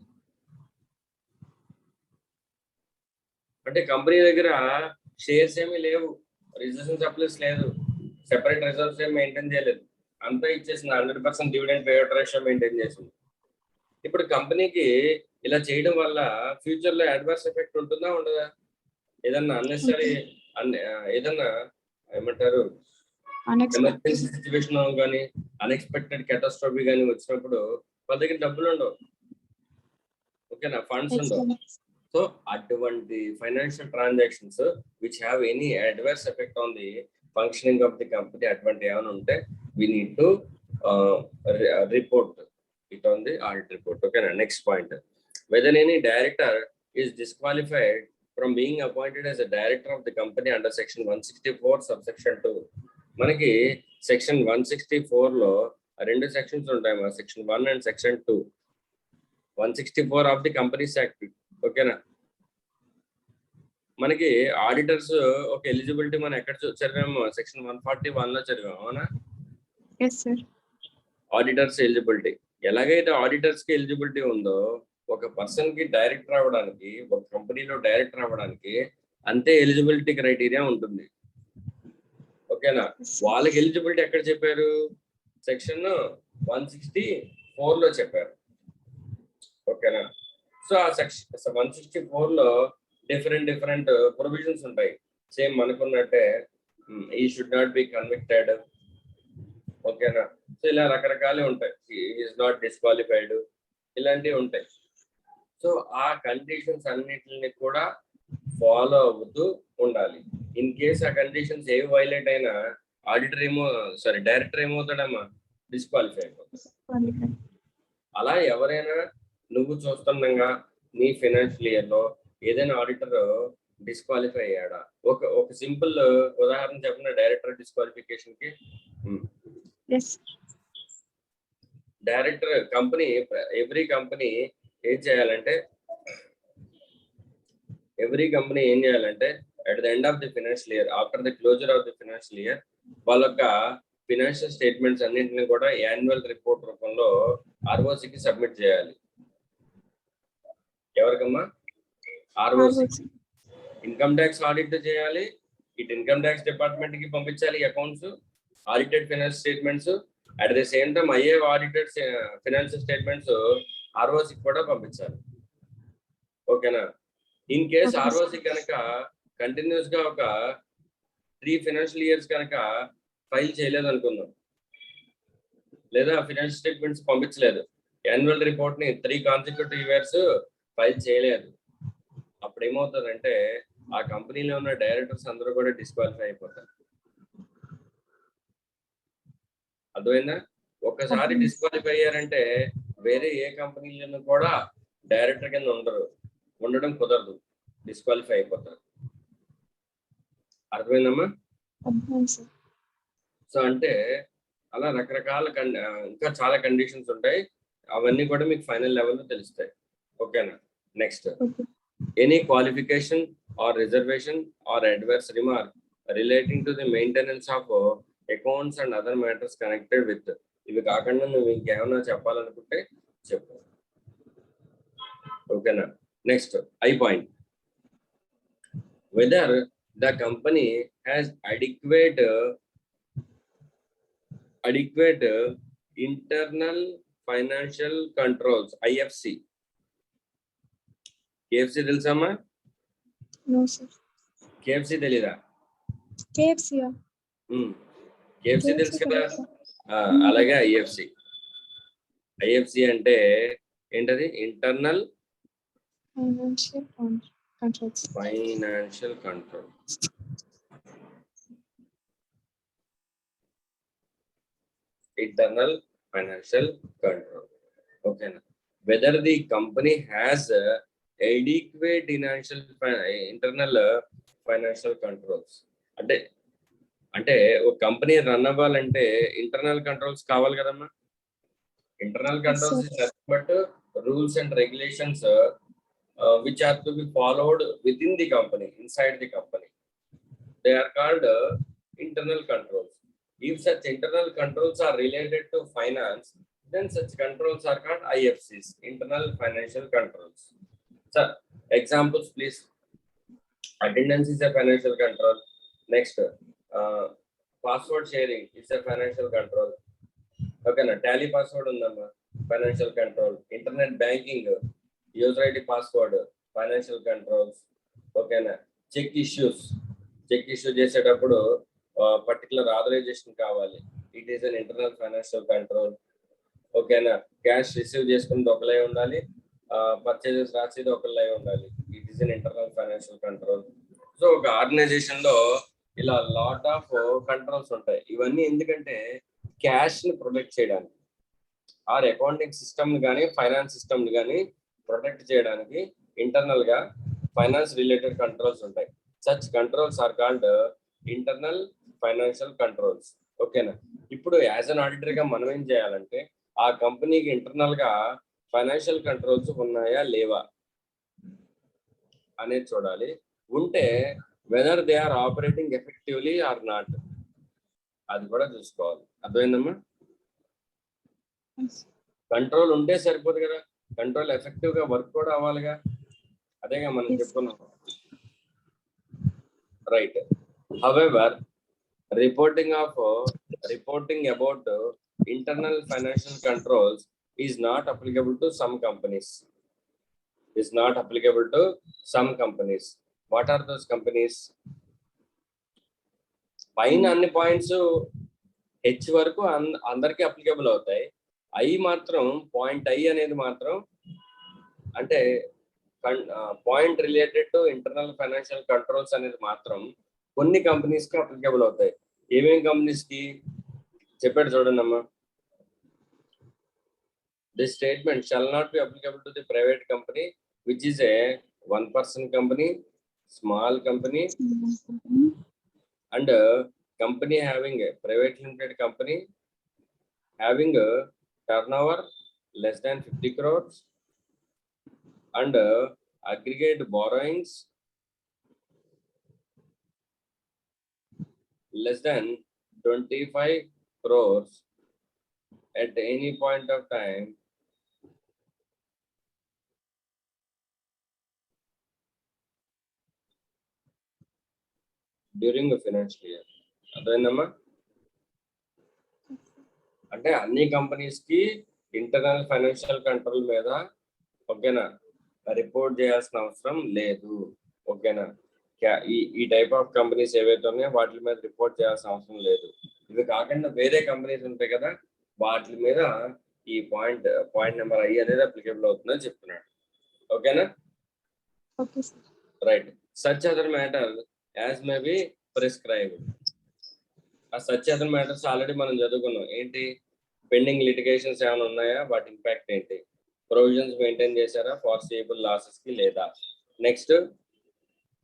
అంటే కంపెనీ దగ్గర షేర్స్ ఏమీ లేవు, రిజర్వ్స్ అండ్ సర్ప్లస్ లేదు, సెపరేట్ రిజర్వ్స్ ఏమి మెయింటైన్ చేయలేదు, అంతా ఇచ్చేసింది. 100% డివిడెండ్ పేఅవుట్ రేషియో మెయింటైన్ చేసింది. ఇప్పుడు కంపెనీకి ఇలా చేయడం వల్ల ఫ్యూచర్ లో అడ్వర్స్ ఎఫెక్ట్ ఉంటుందా ఉండదా? ఏదన్నా అన్నెసరీ ఏదన్నా ఏమంటారు ఎమర్జెన్సీ సిచ్యువేషన్ కానీ అన్ఎక్స్పెక్టెడ్ క్యాటాస్ట్రోఫీ కానీ వచ్చినప్పుడు వాళ్ళ దగ్గర డబ్బులు ఉండవు, ఓకేనా, ఫండ్స్ ఉండవు. సో అటువంటి financial transactions which have any adverse effect on the functioning of the company అటువంటి ఏమైనా ఉంటే we need to report it on the audit report. Okay, next point. Whether any director is disqualified from being appointed as a director of the company under section 164 subsection 2. మనకి section 164 లో రెండు sections ఉంటాయి, section 1 and section 2. 164 of the Companies Act. ఓకేనా? మనకి auditors ఒక eligibility మనం ఎక్కడ చదివాము? సెక్షన్ 141 లో చదివాము, అవునా? Yes, sir. ఆడిటర్స్ ఎలిజిబిలిటీ ఎలాగైతే ఆడిటర్స్ కి ఎలిజిబిలిటీ ఉందో ఒక పర్సన్ కి డైరెక్టర్ అవ్వడానికి, ఒక కంపెనీలో డైరెక్టర్ అవ్వడానికి అంతే ఎలిజిబిలిటీ క్రైటీరియా ఉంటుంది, ఓకేనా? వాళ్ళకి ఎలిజిబిలిటీ ఎక్కడ చెప్పారు? సెక్షన్ 164 లో చెప్పారు, ఓకేనా? సో ఆ సెక్షన్ 164 లో డిఫరెంట్ ప్రొవిజన్స్ ఉంటాయి, సేమ్ మనకున్నట్టే. ఈ షుడ్ నాట్ బి కన్విక్టెడ్, ఓకేనా? సో ఇలా రకరకాలు ఉంటాయి. ఈజ్ నాట్ డిస్క్వాలిఫైడ్, ఇలాంటివి ఉంటాయి. సో ఆ కండిషన్స్ అన్నిటిని కూడా ఫాలో అవుతూ ఉండాలి. ఇన్ కేస్ ఆ కండిషన్స్ ఏవి వైలేట్ అయినా డైరెక్టర్ ఏమవుతాడమ్మా? డిస్క్వాలిఫై అయిపోతాడు. అలా ఎవరైనా నువ్వు చూస్తుండగా నీ ఫైనాన్షియల్ ఇయర్ లో ఏదైనా ఆడిటర్ డిస్క్వాలిఫై అయ్యాడా? ఒక సింపుల్ ఉదాహరణ చెప్పిన డైరెక్టర్ డిస్క్వాలిఫికేషన్ కి. డైరెక్టర్ కంపెనీ, ఎవ్రీ కంపెనీ ఏం చేయాలంటే at the end of the financial year, after the closure of the financial year, వాళ్ళ యొక్క ఫైనాన్షియల్ స్టేట్మెంట్స్ అన్నింటినీ కూడా యాన్యువల్ రిపోర్ట్ రూపంలో ఆర్ఓసికి సబ్మిట్ చేయాలి. ఎవరికమ్మా? ఆర్ఓసి. ఇన్కమ్ ట్యాక్స్ ఆడిట్ చేయాలి, ఇటు ఇన్కమ్ ట్యాక్స్ డిపార్ట్మెంట్ కి పంపించాలి accounts, audited finance statements. At the same time అయ్యే ఆడిటెడ్ ఫైనాన్షియల్ స్టేట్మెంట్స్ ఆర్ఓసికి కూడా పంపించాలి, ఓకేనా? ఇన్ కేస్ ఆర్ఓసి కనుక కంటిన్యూస్ గా ఒక 3 ఫైనాన్షియల్ ఇయర్స్ కనుక ఫైల్ చేయలేదు అనుకుందాం, లేదా ఫైనాన్షియల్ స్టేట్మెంట్స్ పంపించలేదు, యాన్యువల్ రిపోర్ట్ ని 3 కాన్సిక్యూటివ్ ఇయర్స్ ఫైల్ చేయలేదు, అప్పుడు ఏమవుతుందంటే ఆ కంపెనీలో ఉన్న డైరెక్టర్స్ అందరూ కూడా డిస్క్వాలిఫై అయిపోతారు. అర్థమైందా? ఒక్కసారి డిస్క్వాలిఫై అయ్యారంటే వేరే ఏ కంపెనీలను కూడా డైరెక్టర్ కింద ఉండడం కుదరదు, డిస్క్వాలిఫై అయిపోతారు. అర్థమైందమ్మా? సో అంటే అలా రకరకాల ఇంకా చాలా కండిషన్స్ ఉంటాయి, అవన్నీ కూడా మీకు ఫైనల్ లెవెల్లో తెలుస్తాయి, ఓకేనా? Next, any qualification or reservation or adverse remark relating to the maintenance of accounts and other matters connected with. ఇవి కాకుండా నువ్వు ఇంకేమైనా చెప్పాలనుకుంటే చెప్పు, ఓకేనా? Next, I point. Whether the company has adequate internal financial controls, IFC. KFC తెలుసమ్మా? No, sir. KFC తెలీదా? KFC. KFC తెలుసు కదా. అలాగే ఐఎఫ్సి అంటే ఏంటది? Internal Financial control. controls. Financial control. Internal financial control. Okay. Whether the company has adequate internal financial controls. అంటే ఒక company run అవ్వాలంటే ఇంటర్నల్ కంట్రోల్స్ కావాలి కదమ్మా. Internal controls is nothing but rules and regulations which are to be followed within the company, inside the company. They are called internal controls. If such internal controls are related to finance, then such controls are called IFCs, internal financial controls. Sir, examples please. Attendance is a financial control. Next, password sharing is a financial control. Okay, na tally password undamma, financial control. Internet banking, user ID password, financial controls. Okay, na check issue చేసేటప్పుడు particular authorisation కావాలి, it is an internal financial control. ఓకేనా, cash receive చేసుకునేది ఒకలే ఉండాలి, purchases రాసేది ఒకలే ఉండాలి, it is an internal financial control. So ఒక organisation లో ఇలా లాట్ ఆఫ్ కంట్రోల్స్ ఉంటాయి. ఇవన్నీ ఎందుకంటే క్యాష్ ని ప్రొటెక్ట్ చేయడానికి, ఆర్ అకౌంటింగ్ సిస్టమ్ కానీ ఫైనాన్స్ సిస్టమ్ కానీ ప్రొటెక్ట్ చేయడానికి ఇంటర్నల్ గా ఫైనాన్స్ రిలేటెడ్ కంట్రోల్స్ ఉంటాయి. Such controls are called internal financial controls. ఓకేనా, ఇప్పుడు యాజ్ అన్ ఆడిటర్ గా మనం ఏం చేయాలంటే ఆ కంపెనీకి ఇంటర్నల్ గా ఫైనాన్షియల్ కంట్రోల్స్ ఉన్నాయా లేవా అనేది చూడాలి. ఉంటే whether they are operating effectively or not, అది కూడా చూసుకోవాలి. అర్థమైందమ్మా? కంట్రోల్ ఉంటే సరిపోదు కదా, కంట్రోల్ ఎఫెక్టివ్ గా వర్క్ కూడా అవ్వాలిగా, అదేగా మనం చెప్పుకున్నాం. Right. However reporting about internal financial controls is not applicable to some companies. What are those companies? పైన అన్ని పాయింట్స్ హెచ్ వరకు అందరికి అప్లికబుల్ అవుతాయి. ఐ మాత్రం, పాయింట్ ఐ అనేది మాత్రం అంటే point related to internal financial controls అనేది మాత్రం కొన్ని కంపెనీస్ కి అప్లికబుల్ అవుతాయి. ఏమేమి కంపెనీస్ కి చెప్పాడు చూడండి అమ్మా. This statement shall not be applicable to the private company which is a 1-person company, small company and company having a private limited company having turnover less than 50 crores and aggregate borrowings less than 25 crores at any point of time during the financial year. అదేనమ్మా, అంటే అన్ని companies కి internal financial control మీద ఓకేనా report చేయాల్సిన అవసరం లేదు. ఓకేనా, ఈ టైప్ ఆఫ్ కంపెనీస్ ఏవైతే ఉన్నాయో వాటి మీద రిపోర్ట్ చేయాల్సిన అవసరం లేదు. ఇవి కాకుండా వేరే కంపెనీస్ ఉంటాయి కదా, వాటి మీద ఈ పాయింట్ నెంబర్ ఐ అనేది అప్లికేబుల్ అవుతుందని చెప్తున్నాడు. ఓకేనా, right. Such other matter as may be prescribed. ఆ సచ్ అదర్ మ్యాటర్స్ ఆల్రెడీ మనం చదువుకున్నాం. ఏంటి, పెండింగ్ లిటిగేషన్స్ ఏమైనా ఉన్నాయా, వాటి ఇంపాక్ట్ ఏంటి, ప్రొవిజన్స్ మెయింటైన్ చేశారా ఫార్సియబుల్ లాసెస్ కి లేదా, next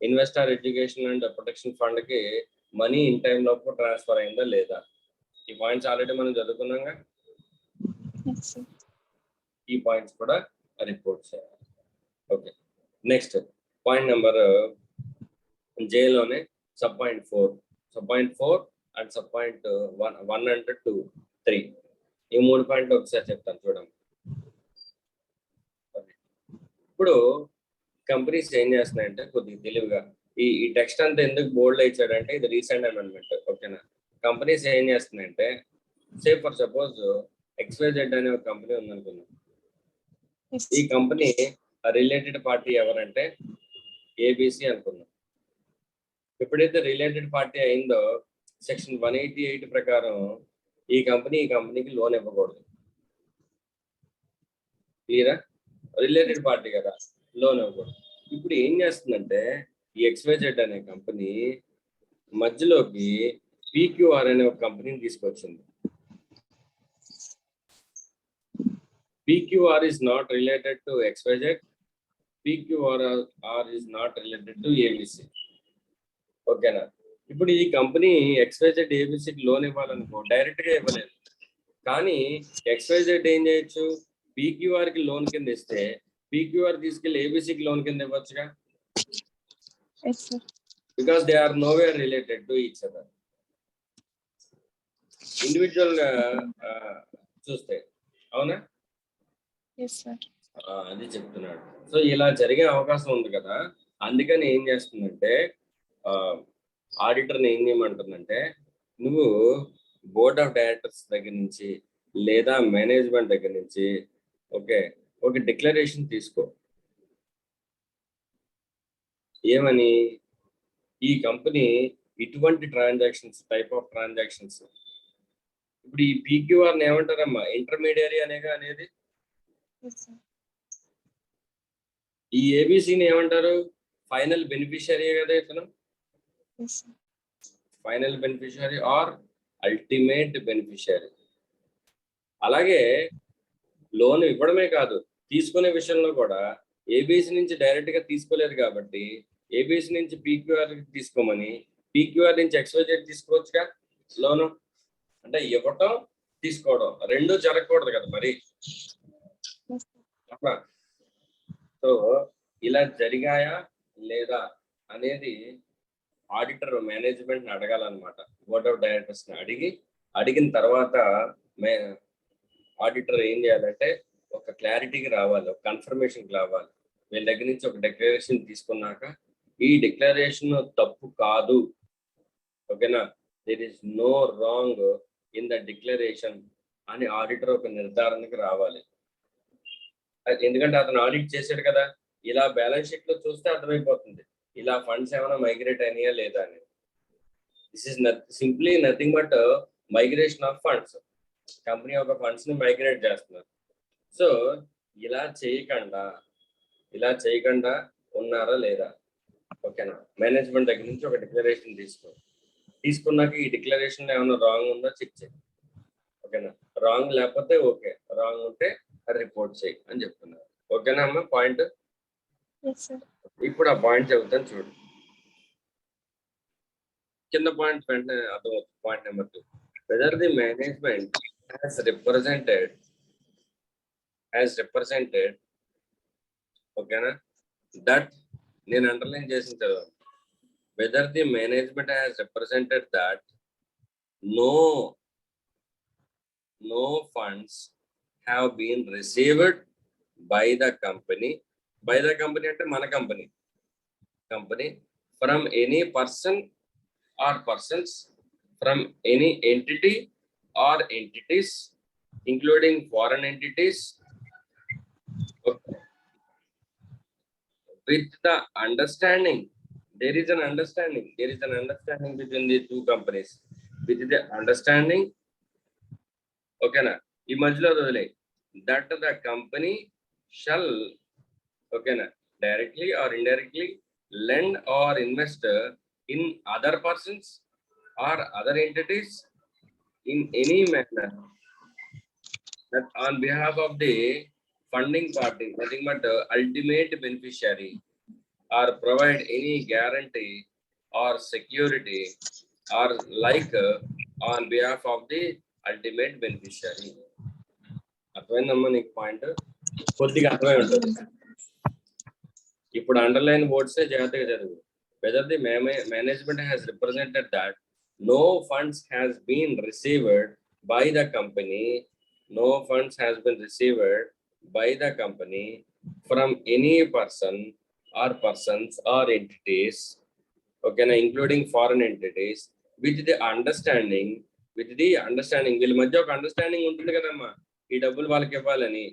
investor education and protection fund కి మనీ ఇన్ టైం లోపు ట్రాన్స్ఫర్ అయిందా లేదా, ఈ పాయింట్స్ ఆల్రెడీ మనం చదువుకున్నాగా. ఈ పాయింట్స్ కూడా రిపోర్ట్ చేయాలి. ఓకే, నెక్స్ట్ పాయింట్ నెంబర్ జేలోనే sub point 4 and sub point 1 and 2, 3 ఈ 3 పాయింట్లు ఒకసారి చెప్తాను చూడండి. ఇప్పుడు కంపెనీస్ ఏం చేస్తున్నాయంటే కొద్దిగా తెలివిగా ఈ టెక్స్ట్ అంతా ఎందుకు బోల్డ్ ఇచ్చాడంటే ఇది రీసెంట్ అమెండ్మెంట్. ఓకేనా, కంపెనీస్ ఏం చేస్తున్నాయంటే సే ఫర్ సపోజ్ XYZ అనే ఒక కంపెనీ ఉందనుకుందాం. ఈ కంపెనీ రిలేటెడ్ పార్టీ ఎవరంటే ABC అనుకుందాం. ఎప్పుడైతే రిలేటెడ్ పార్టీ అయిందో సెక్షన్ 188 ప్రకారం ఈ కంపెనీకి లోన్ ఇవ్వకూడదు. క్లియరా, రిలేటెడ్ పార్టీ కదా, లోన్ ఇవ్వకూడదు. ఇప్పుడు ఏం చేస్తుందంటే ఈ XYZ అనే కంపెనీ మధ్యలోకి PQR అనే ఒక కంపెనీని తీసుకొచ్చింది. PQR is not related to XYZ. PQR is not related to ABC. ఓకేనా? ఇప్పుడు ఈ కంపెనీ XYZ ABCకి లోన్ ఇవ్వాలనుకో డైరెక్ట్ గా ఇవ్వలేదు. కానీ XYZ ఏం చేయొచ్చు, PQR కి లోన్ కింద ఇస్తే PQR తీసుకెళ్లి ABCకి లోన్ కింద ఇవ్వచ్చుగా, Yes, sir. Because they are nowhere related to each other. Individual గా చూస్తే అవునా? Yes, sir. అది చెప్తున్నాడు. సో ఇలా జరిగే అవకాశం ఉంది కదా, అందుకని ఏం చేస్తుందంటే ఆడిటర్ని ఏం చేయమంటుందంటే, నువ్వు బోర్డ్ ఆఫ్ డైరెక్టర్స్ దగ్గర నుంచి లేదా మేనేజ్మెంట్ దగ్గర నుంచి ఓకే ఒక డిక్లరేషన్ తీసుకో. ఏమని, ఈ కంపెనీ ఇటువంటి ట్రాన్సాక్షన్స్, టైప్ ఆఫ్ ట్రాన్సాక్షన్స్, ఇప్పుడు ఈ PQR ఏమంటారమ్మా, ఇంటర్మీడియరీ అనేగా అనేది. Yes, sir. ఈ ABCని ఏమంటారు, ఫైనల్ బెనిఫిషియరీ కదా ఇతను. Yes, sir. Final beneficiary or ultimate beneficiary. అలాగే లోన్ ఇవ్వడమే కాదు, తీసుకునే విషయంలో కూడా ABC నుంచి డైరెక్ట్ గా తీసుకోలేదు కాబట్టి ABC నుంచి PQR తీసుకోమని, PQR నుంచి XYZ తీసుకోవచ్చుగా లోను. అంటే ఇవ్వటం తీసుకోవడం రెండు జరగకూడదు కదా మరి. Yes, sir. అట్లా. సో ఇలా జరిగాయా లేదా అనేది ఆడిటర్ మేనేజ్మెంట్ ని అడగాలన్నమాట. బోర్డ్ ఆఫ్ డైరెక్టర్స్ ని అడిగిన తర్వాత ఆడిటర్ ఏం చేయాలంటే ఒక క్లారిటీకి రావాలి, ఒక కన్ఫర్మేషన్కి రావాలి. వీళ్ళ దగ్గర నుంచి ఒక డిక్లరేషన్ తీసుకున్నాక ఈ డిక్లరేషన్ తప్పు కాదు, ఓకేనా, there is no wrong in the declaration అని ఆడిటర్ ఒక నిర్ధారణకి రావాలి. ఎందుకంటే అతను ఆడిట్ చేశాడు కదా, ఇలా బ్యాలెన్స్ షీట్ లో చూస్తే అర్థమైపోతుంది ఇలా ఫండ్స్ ఏమైనా మైగ్రేట్ అయినాయా లేదా అని. This is simply nothing but migration of funds. Company ఒక ఫండ్స్ ని మైగ్రేట్ చేస్తున్నారు. సో ఇలా చేయకుండా ఉన్నారా లేదా, ఓకేనా. మేనేజ్మెంట్ దగ్గర నుంచి ఒక డిక్లరేషన్ తీసుకున్నాక ఈ డిక్లరేషన్ ఏమైనా రాంగ్ ఉందో చెక్ చేయి, ఓకేనా. రాంగ్ లేకపోతే ఓకే, రాంగ్ ఉంటే రిపోర్ట్ చేయి అని చెప్తున్నారు. ఓకేనా అమ్మ పాయింట్? Yes, sir. ఇప్పుడు ఆ పాయింట్ చెబుతాను చూడు. కింద పాయింట్ వెంటనే అర్థమవుతుంది. Point number 2, whether the management has represented ఓకేనా, దట్ నేను అండర్లైన్ చేసిన చదవాలి. Whether the management has represented that no funds have been received by the company అంటే మన company from any person or persons, from any entity or entities including foreign entities, with the understanding, there is an understanding between the two companies, with the understanding, ఓకేనా, ఈ మధ్యలో వదిలే, that the company shall, ఓకేనా, directly or indirectly lend or invest in other persons or other entities in any manner that on behalf of the funding party, nothing but ultimate beneficiary, or provide any guarantee or security or like on behalf of the ultimate beneficiary. అర్థమైందమ్మా నీకు point? కొద్దిగా అర్థమై ఉంటుంది. ఇప్పుడు underline words జాగ్రత్తగా చదువు. Whether the management has represented that no funds has been received by the company from any person or persons or entities, okay, including foreign entities, with the understanding వీళ్ళ మధ్య ఒక understanding ఉంటుంది కదమ్మా, ఈ డబ్బులు వాళ్ళకి ఇవ్వాలని.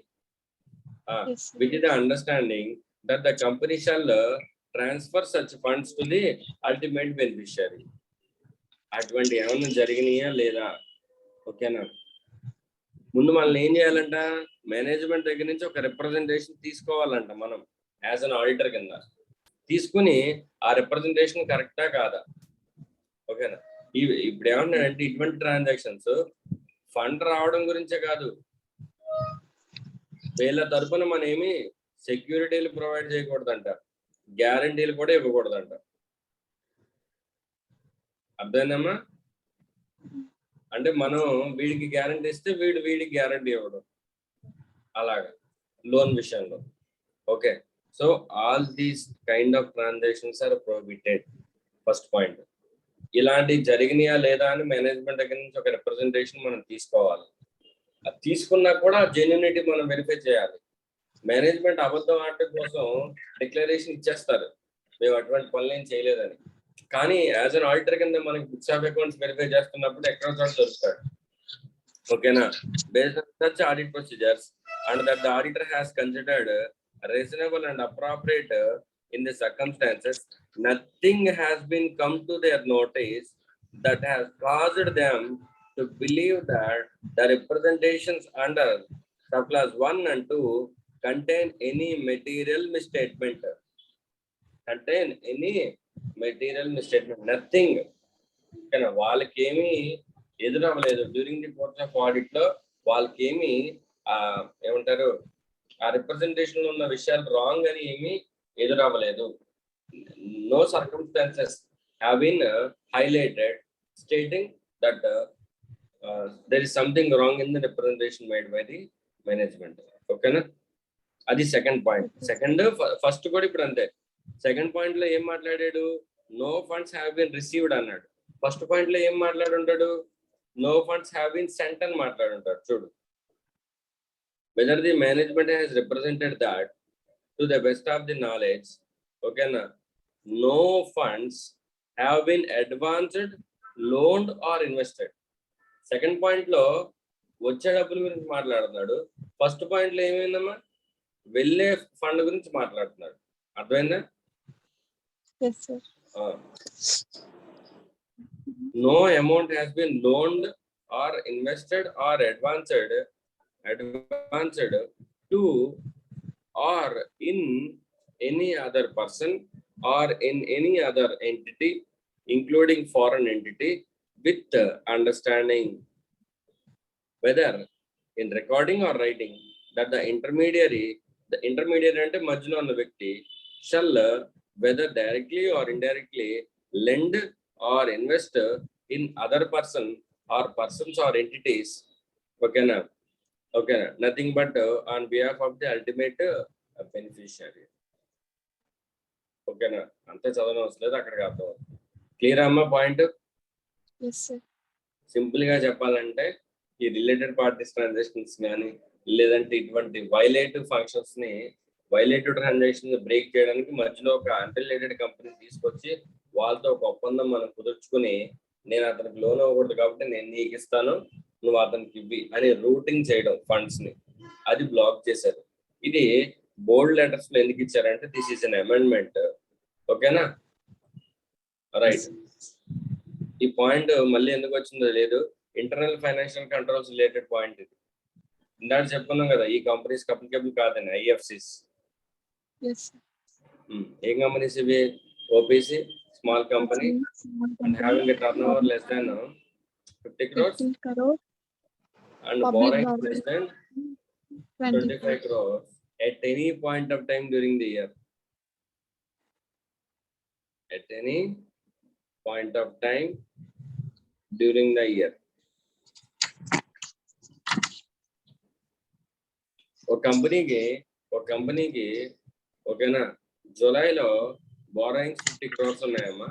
Yes, sir. With the understanding that the company shall transfer such funds to the ultimate beneficiary. అటువంటి ఏమన్నా జరిగినాయా లేదా, ఓకేనా. ముందు మనల్ని ఏం చేయాలంట, మేనేజ్మెంట్ దగ్గర నుంచి ఒక రిప్రజెంటేషన్ తీసుకోవాలంట మనం యాజ్ అన్ ఆడిటర్ కింద. తీసుకుని ఆ రిప్రజెంటేషన్ కరెక్టా కాదా? ఓకేనా? ఇప్పుడు ఏమన్నాడంటే ఇటువంటి ట్రాన్సాక్షన్స్ ఫండ్ రావడం గురించే కాదు, వీళ్ళ తరపున మనం ఏమి సెక్యూరిటీలు ప్రొవైడ్ చేయకూడదంట, గ్యారంటీలు కూడా ఇవ్వకూడదంట. అర్థమైందమ్మా? అంటే మనం వీడికి గ్యారంటీ ఇస్తే వీడికి గ్యారంటీ ఇవ్వడం, అలాగా లోన్ విషయంలో. Okay, so all these kind of transactions are prohibited. First point. ఇలాంటి జరిగినాయా లేదా అని మేనేజ్మెంట్ దగ్గర నుంచి ఒక రిప్రజెంటేషన్ మనం తీసుకోవాలి. అది తీసుకున్నా కూడా జెన్యూనిటీ మనం వెరిఫై చేయాలి. మేనేజ్మెంట్ అబద్ధం ఆడటం కోసం డిక్లరేషన్ ఇచ్చేస్తారు, మేము అటువంటి పనులు ఏం చేయలేదని. కానీ యాజ్ అన్ ఆడిటర్ కింద మనకి బుక్స్ ఆఫ్ అకౌంట్స్ వెరిఫై చేస్తున్నప్పుడు ఎక్కడ చోట దొరుకుతాడు. ఓకేనా? Based on such audit procedures and that the auditor has considered reasonable and appropriate in the circumstances, nothing has been come to their notice that has caused them to believe that the representations under subclass 1 and 2 contain any material misstatement. Nothing. కానీ వాళ్ళకి ఏమీ ఎదురవ్వలేదు during the course of audit లో. వాళ్ళకి ఏమి ఏమంటారు, ఆ representation లో ఉన్న విషయాలు రాంగ్ అని ఏమీ ఎదురవ్వలేదు. No circumstances have been highlighted stating that there is something wrong in the representation made by the management. ఓకేనా? అది సెకండ్ పాయింట్. సెకండ్, ఫస్ట్ కూడా ఇప్పుడు అంతే. సెకండ్ పాయింట్ లో ఏం మాట్లాడాడు? No funds have been received అన్నాడు. ఫస్ట్ పాయింట్ లో ఏం మాట్లాడుంటాడు? No funds have been sent అని మాట్లాడుంటాడు. చూడు, whether the management has represented that to the best of the knowledge, okay na, no funds have been advanced, loaned or invested. Second point lo వచ్చే డబ్బుల గురించి మాట్లాడుతున్నాడు. ఫస్ట్ పాయింట్ లో ఏమైందమ్మా? వెళ్ళే ఫండ్ గురించి మాట్లాడుతున్నాడు. అర్థమైందా? Yes, sir. No amount has been loaned or invested or advanced to or in any other person or in any other entity, including foreign entity, with understanding, whether in recording or writing, that the intermediary ante madhyalo unna vyakti shall, whether directly or indirectly, lend or invest in other person or persons or entities. Okay na? Okay, nothing but on behalf of the ultimate beneficiary. Okay na? Ante చదవడం వస్తలేదు, అక్కడికి అర్థం. Clear అమ్మా point? Yes, sir. Simple గా చెప్పాలంటే ఈ related parties transactions కానీ లేదంటే ఇటువంటి వైలేటివ్ ఫంక్షన్స్ ని, వైలేటివ్ ట్రాన్సాక్షన్ బ్రేక్ చేయడానికి మధ్యలో ఒక అన్రిలేటెడ్ కంపెనీ తీసుకొచ్చి వాళ్ళతో ఒక ఒప్పందం మనం కుదుర్చుకుని, నేను అతనికి లోన్ అవ్వకూడదు కాబట్టి నేను నీకు ఇస్తాను, నువ్వు అతనికి ఇవ్వి అని రూటింగ్ చేయడం ఫండ్స్ ని, అది బ్లాక్ చేశారు. ఇది బోల్డ్ లెటర్స్ లో ఎందుకు ఇచ్చారంటే దిస్ ఈస్ అన్ అమెండ్మెంట్. ఓకేనా? రైట్. ఈ పాయింట్ మళ్ళీ ఎందుకు వచ్చిందో లేదు, internal financial controls related point ఇది. ఇందాక చెప్పుకున్నాం కదా, ఈ కంపెనీస్ అప్లికేబుల్ కాదని ఐఎఫ్సిస్. Yes, sir. ఏం కంపెనీస్ ఇవి? OPC, small company and having a turnover less than 50 crores 15 crore. and Public borrowing borrowing. less than 25 crores at any point of time during the year. At any point of time during the year. ఒక కంపెనీకి ఓకేనా, జూలైలో borrowings 50 crores ఉన్నాయమ్మా.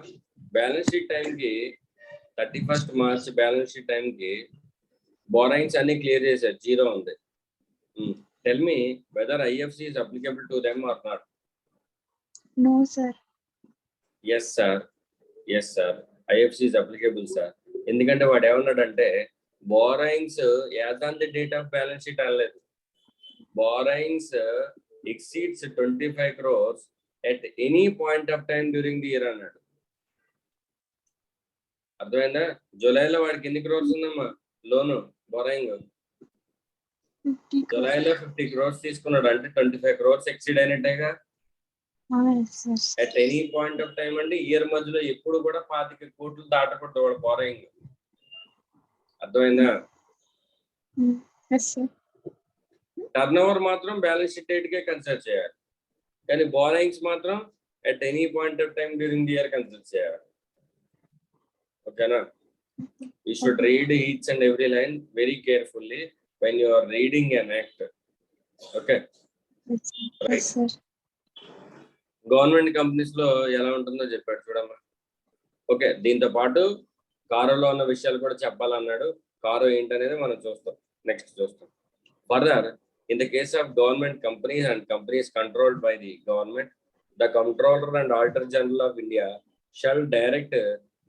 Balance sheet టైంకి 31st March balance sheet టైంకి borrowings అన్ని clear చేశారు, zero ఉంది. Tell me whether IFC is applicable to them or not? No, sir. Yes sir, IFC is applicable sir. ఎందుకంటే వాడు ఏమన్నాడంటే borrowings as on the date of balance sheet అనలేదు. Borrowings exceeds 25 crores at any point of time during the year అన్నాడు. అర్థమైందా? జూలైలో వాడికి ఎన్ని క్రోర్స్ ఉందమ్మా లోను బారోయింగ్? 50 crore. జూలైలో 50 crores తీసుకున్నాడు అంటే 25 crores ఎక్సీడ్ అయినట్టేగా. yes, sir. At any point of time అండి ఇయర్ మధ్యలో ఎప్పుడు కూడా 25 కోట్లు దాటకూడదు వాడు బారోయింగ్. అర్థమైందా? Yes, sir. టర్న్ ఓవర్ మాత్రం బ్యాలెన్స్ షీట్ డేట్ కే కన్సిడర్ చేయాలి, కానీ బారోయింగ్స్ మాత్రం at any point of time during the year consider చేయాలి. ఓకేనా? You should read each and every line very carefully when you are reading an act. Okay. Yes, sir. Right. Yes, sir. Government companies లో ఎలా ఉంటుందో చెప్పాడు చూడమ్మా. Okay, దీంతో పాటు కారులో ఉన్న విషయాలు కూడా చెప్పాలన్నాడు. కారు ఏంటనేది మనం చూస్తాం, నెక్స్ట్ చూస్తాం. Further, in the case of government companies and companies controlled by the government, the controller and auditor general of India shall direct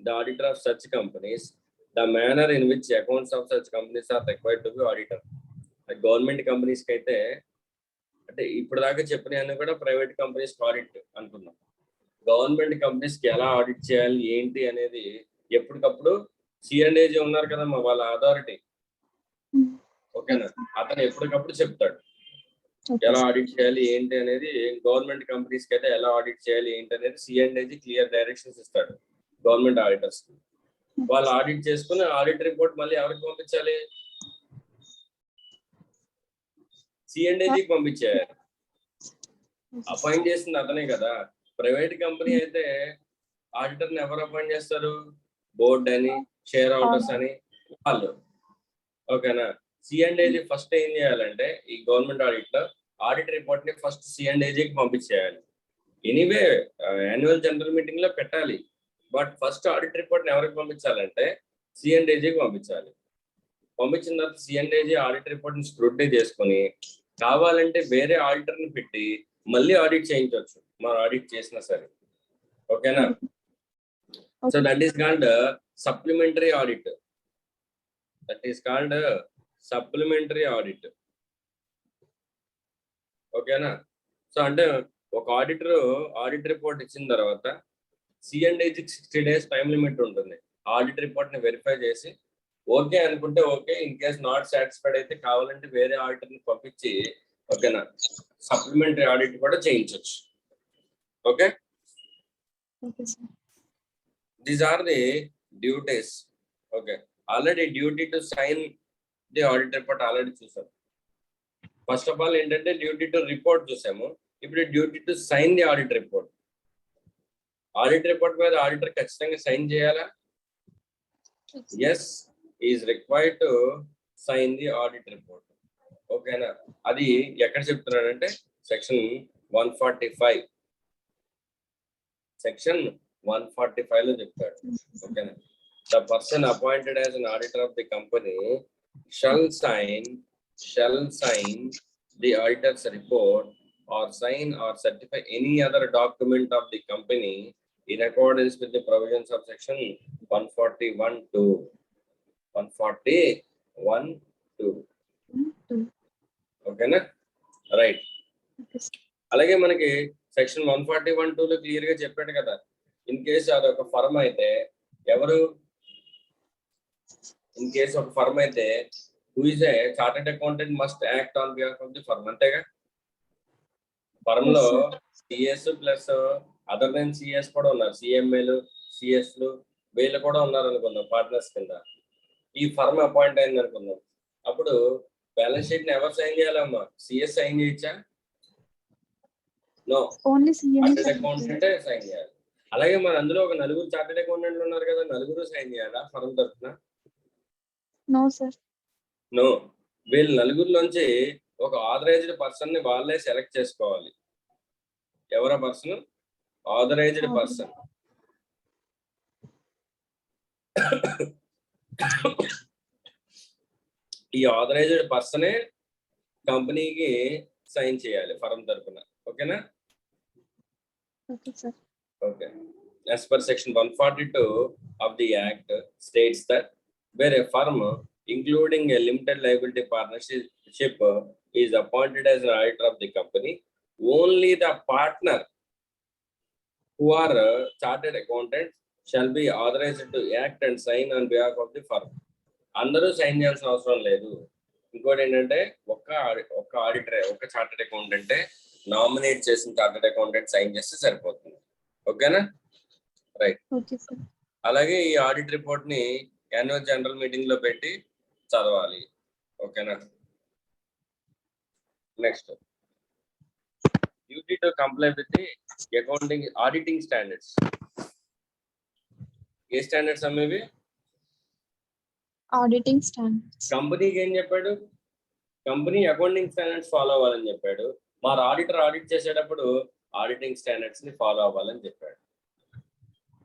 the auditor of such companies the manner in which accounts of such companies are required to be audited. Government కంపెనీస్కి అయితే అంటే ఇప్పుడు దాకా చెప్పినవన్నీ కూడా private companies audit అనుకున్నాం. Government కంపెనీస్కి ఎలా ఆడిట్ చేయాలి ఏంటి అనేది ఎప్పటికప్పుడు సిఎండ్ఏజీ ఉన్నారు కదమ్మా, వాళ్ళ అథారిటీ. ఓకేనా? అతను ఎప్పటికప్పుడు చెప్తాడు ఎలా ఆడిట్ చేయాలి ఏంటి అనేది. గవర్నమెంట్ కంపెనీస్కి అయితే ఎలా ఆడిట్ చేయాలి ఏంటి అనేది సిఎండ్ఏజీ క్లియర్ డైరెక్షన్స్ ఇస్తాడు గవర్నమెంట్ ఆడిటర్స్. వాళ్ళు ఆడిట్ చేసుకుని ఆడిట్ రిపోర్ట్ మళ్ళీ ఎవరికి పంపించాలి? సిఎండ్ఏజీకి పంపించారు. అపాయింట్ చేసింది అతనే కదా. ప్రైవేట్ కంపెనీ అయితే ఆడిటర్ని ఎవరు అపాయింట్ చేస్తారు? బోర్డ్ అని, షేర్ హోల్డర్స్ అని వాళ్ళు. ఓకేనా? సిఎండ్ఏజీ ఫస్ట్ ఏం చేయాలంటే ఈ గవర్నమెంట్ ఆడిట్ లో ఆడిట్ రిపోర్ట్ ని ఫస్ట్ సిఎండ్ఏజీకి పంపించేయాలి. ఎనీవే యాన్యువల్ జనరల్ మీటింగ్ లో పెట్టాలి, బట్ ఫస్ట్ ఆడిట్ రిపోర్ట్ ఎవరికి పంపించాలంటే సిఎండ్ఏజీకి పంపించాలి. పంపించిన తర్వాత సిఎండ్ఏజీ ఆడిట్ రిపోర్ట్ ని స్క్రూటినీ చేసుకుని కావాలంటే వేరే ఆడిటర్ ని పెట్టి మళ్ళీ ఆడిట్ చేయించవచ్చు మనం ఆడిట్ చేసినా సరే. ఓకేనా? So that is called supplementary audit. That is called supplementary audit. ఓకేనా? సో అంటే ఒక ఆడిటర్ ఆడిట్ రిపోర్ట్ ఇచ్చిన తర్వాత సిఎండ్ఏజీకి 60 days టైం లిమిట్ ఉంటుంది. ఆడిట్ రిపోర్ట్ ని వెరిఫై చేసి ఓకే అనుకుంటే okay, in case not satisfied అయితే కావాలంటే వేరే ఆడిటర్ ని పంపించి ఓకేనా సప్లిమెంటరీ ఆడిట్ కూడా చేయించవచ్చు. Okay, these are the duties. Okay, already duty to sign the audit report already చూసాం. ఫస్ట్ ఆఫ్ ఆల్ ఏంటంటే డ్యూటీ టు రిపోర్ట్ చూసాము, ఇప్పుడు duty to sign the audit report. Audit report మీద ఆడిటర్ ఖచ్చితంగా sign చేయాలా? Yes, is required to sign the audit report. ఓకేనా? అది ఎక్కడ చెప్తున్నాడంటే సెక్షన్ 145 సెక్షన్ 145 లో చెప్తాడు. ఓకేనా? The person appointed as an auditor of the company shall sign the auditor's report or sign or certify any other document of the company in accordance with the provisions of section 141(2). 141(2). ఓకేనా? Right. అలాగే మనకి section 141(2) లో clear గా చెప్పాడు కదా, in case అదొక firm అయితే ఎవరు, ఇన్ కేసు ఒక ఫర్మ్ అయితే who is a chartered accountant must act on behalf of the firm. అంతేగా? ఫర్మ్ లో CS plus other than CS కూడా ఉన్నారు, సిఎంఏలు, సిఎస్లు వీళ్ళు కూడా ఉన్నారు అనుకుందాం పార్ట్నర్స్ కింద. ఈ ఫర్మ్ అపాయింట్ అయింది అనుకుందాం, అప్పుడు బ్యాలెన్స్ షీట్ ని ఎవరు సైన్ చేయాలమ్మా? సిఎస్ సైన్ చేయొచ్చా? నో, చార్టెడ్ అకౌంటెంట్ సైన్ చేయాలి. అలాగే మన అందులో ఒక నలుగురు చార్టెడ్ అకౌంటెంట్లు ఉన్నారు కదా, నలుగురు సైన్ చేయాలా ఫర్మ్ తరఫున? No sir. నో, వీళ్ళు నలుగురిలోంచి ఒక ఆథరైజ్డ్ పర్సన్ ని వాళ్ళే సెలెక్ట్ చేసుకోవాలి. ఎవరా పర్సన్? Authorised person. ఈ ఆథరైజ్డ్ పర్సనే కంపెనీకి సైన్ చేయాలి ఫర్మ్ తరఫున. ఓకేనా? Okay. As per section 142 of the act states that where a firm including a limited liability partnership is appointed as an auditor of the company, only the partner who are chartered accountants shall be authorized to act and sign on behalf of the firm. అందరూ sign చేయాల్సిన అవసరం లేదు. ఇంకోటి ఏంటంటే ఒక్క auditor, ఒక్క chartered అకౌంటెంటే nominate చేసిన చార్టెడ్ అకౌంటెంట్ సైన్ చేస్తే సరిపోతుంది. ఓకేనా? రైట్. Okay sir. అలాగే ఈ ఆడిట్ రిపోర్ట్ ని యాన్యువల్ జనరల్ మీటింగ్ లో పెట్టి చదవాలి. ఓకేనా? Next, duty to comply with the accounting auditing standards. ఏ స్టాండర్డ్స్ అమ్మేవి? Auditing standards. కంపెనీకి ఏం చెప్పాడు? కంపెనీ అకౌంటింగ్ స్టాండర్డ్స్ ఫాలో అవ్వాలని చెప్పాడు. మరి ఆడిటర్ ఆడిట్ చేసేటప్పుడు ఆడిటింగ్ స్టాండర్డ్స్ ని ఫాలో అవ్వాలని చెప్పాడు.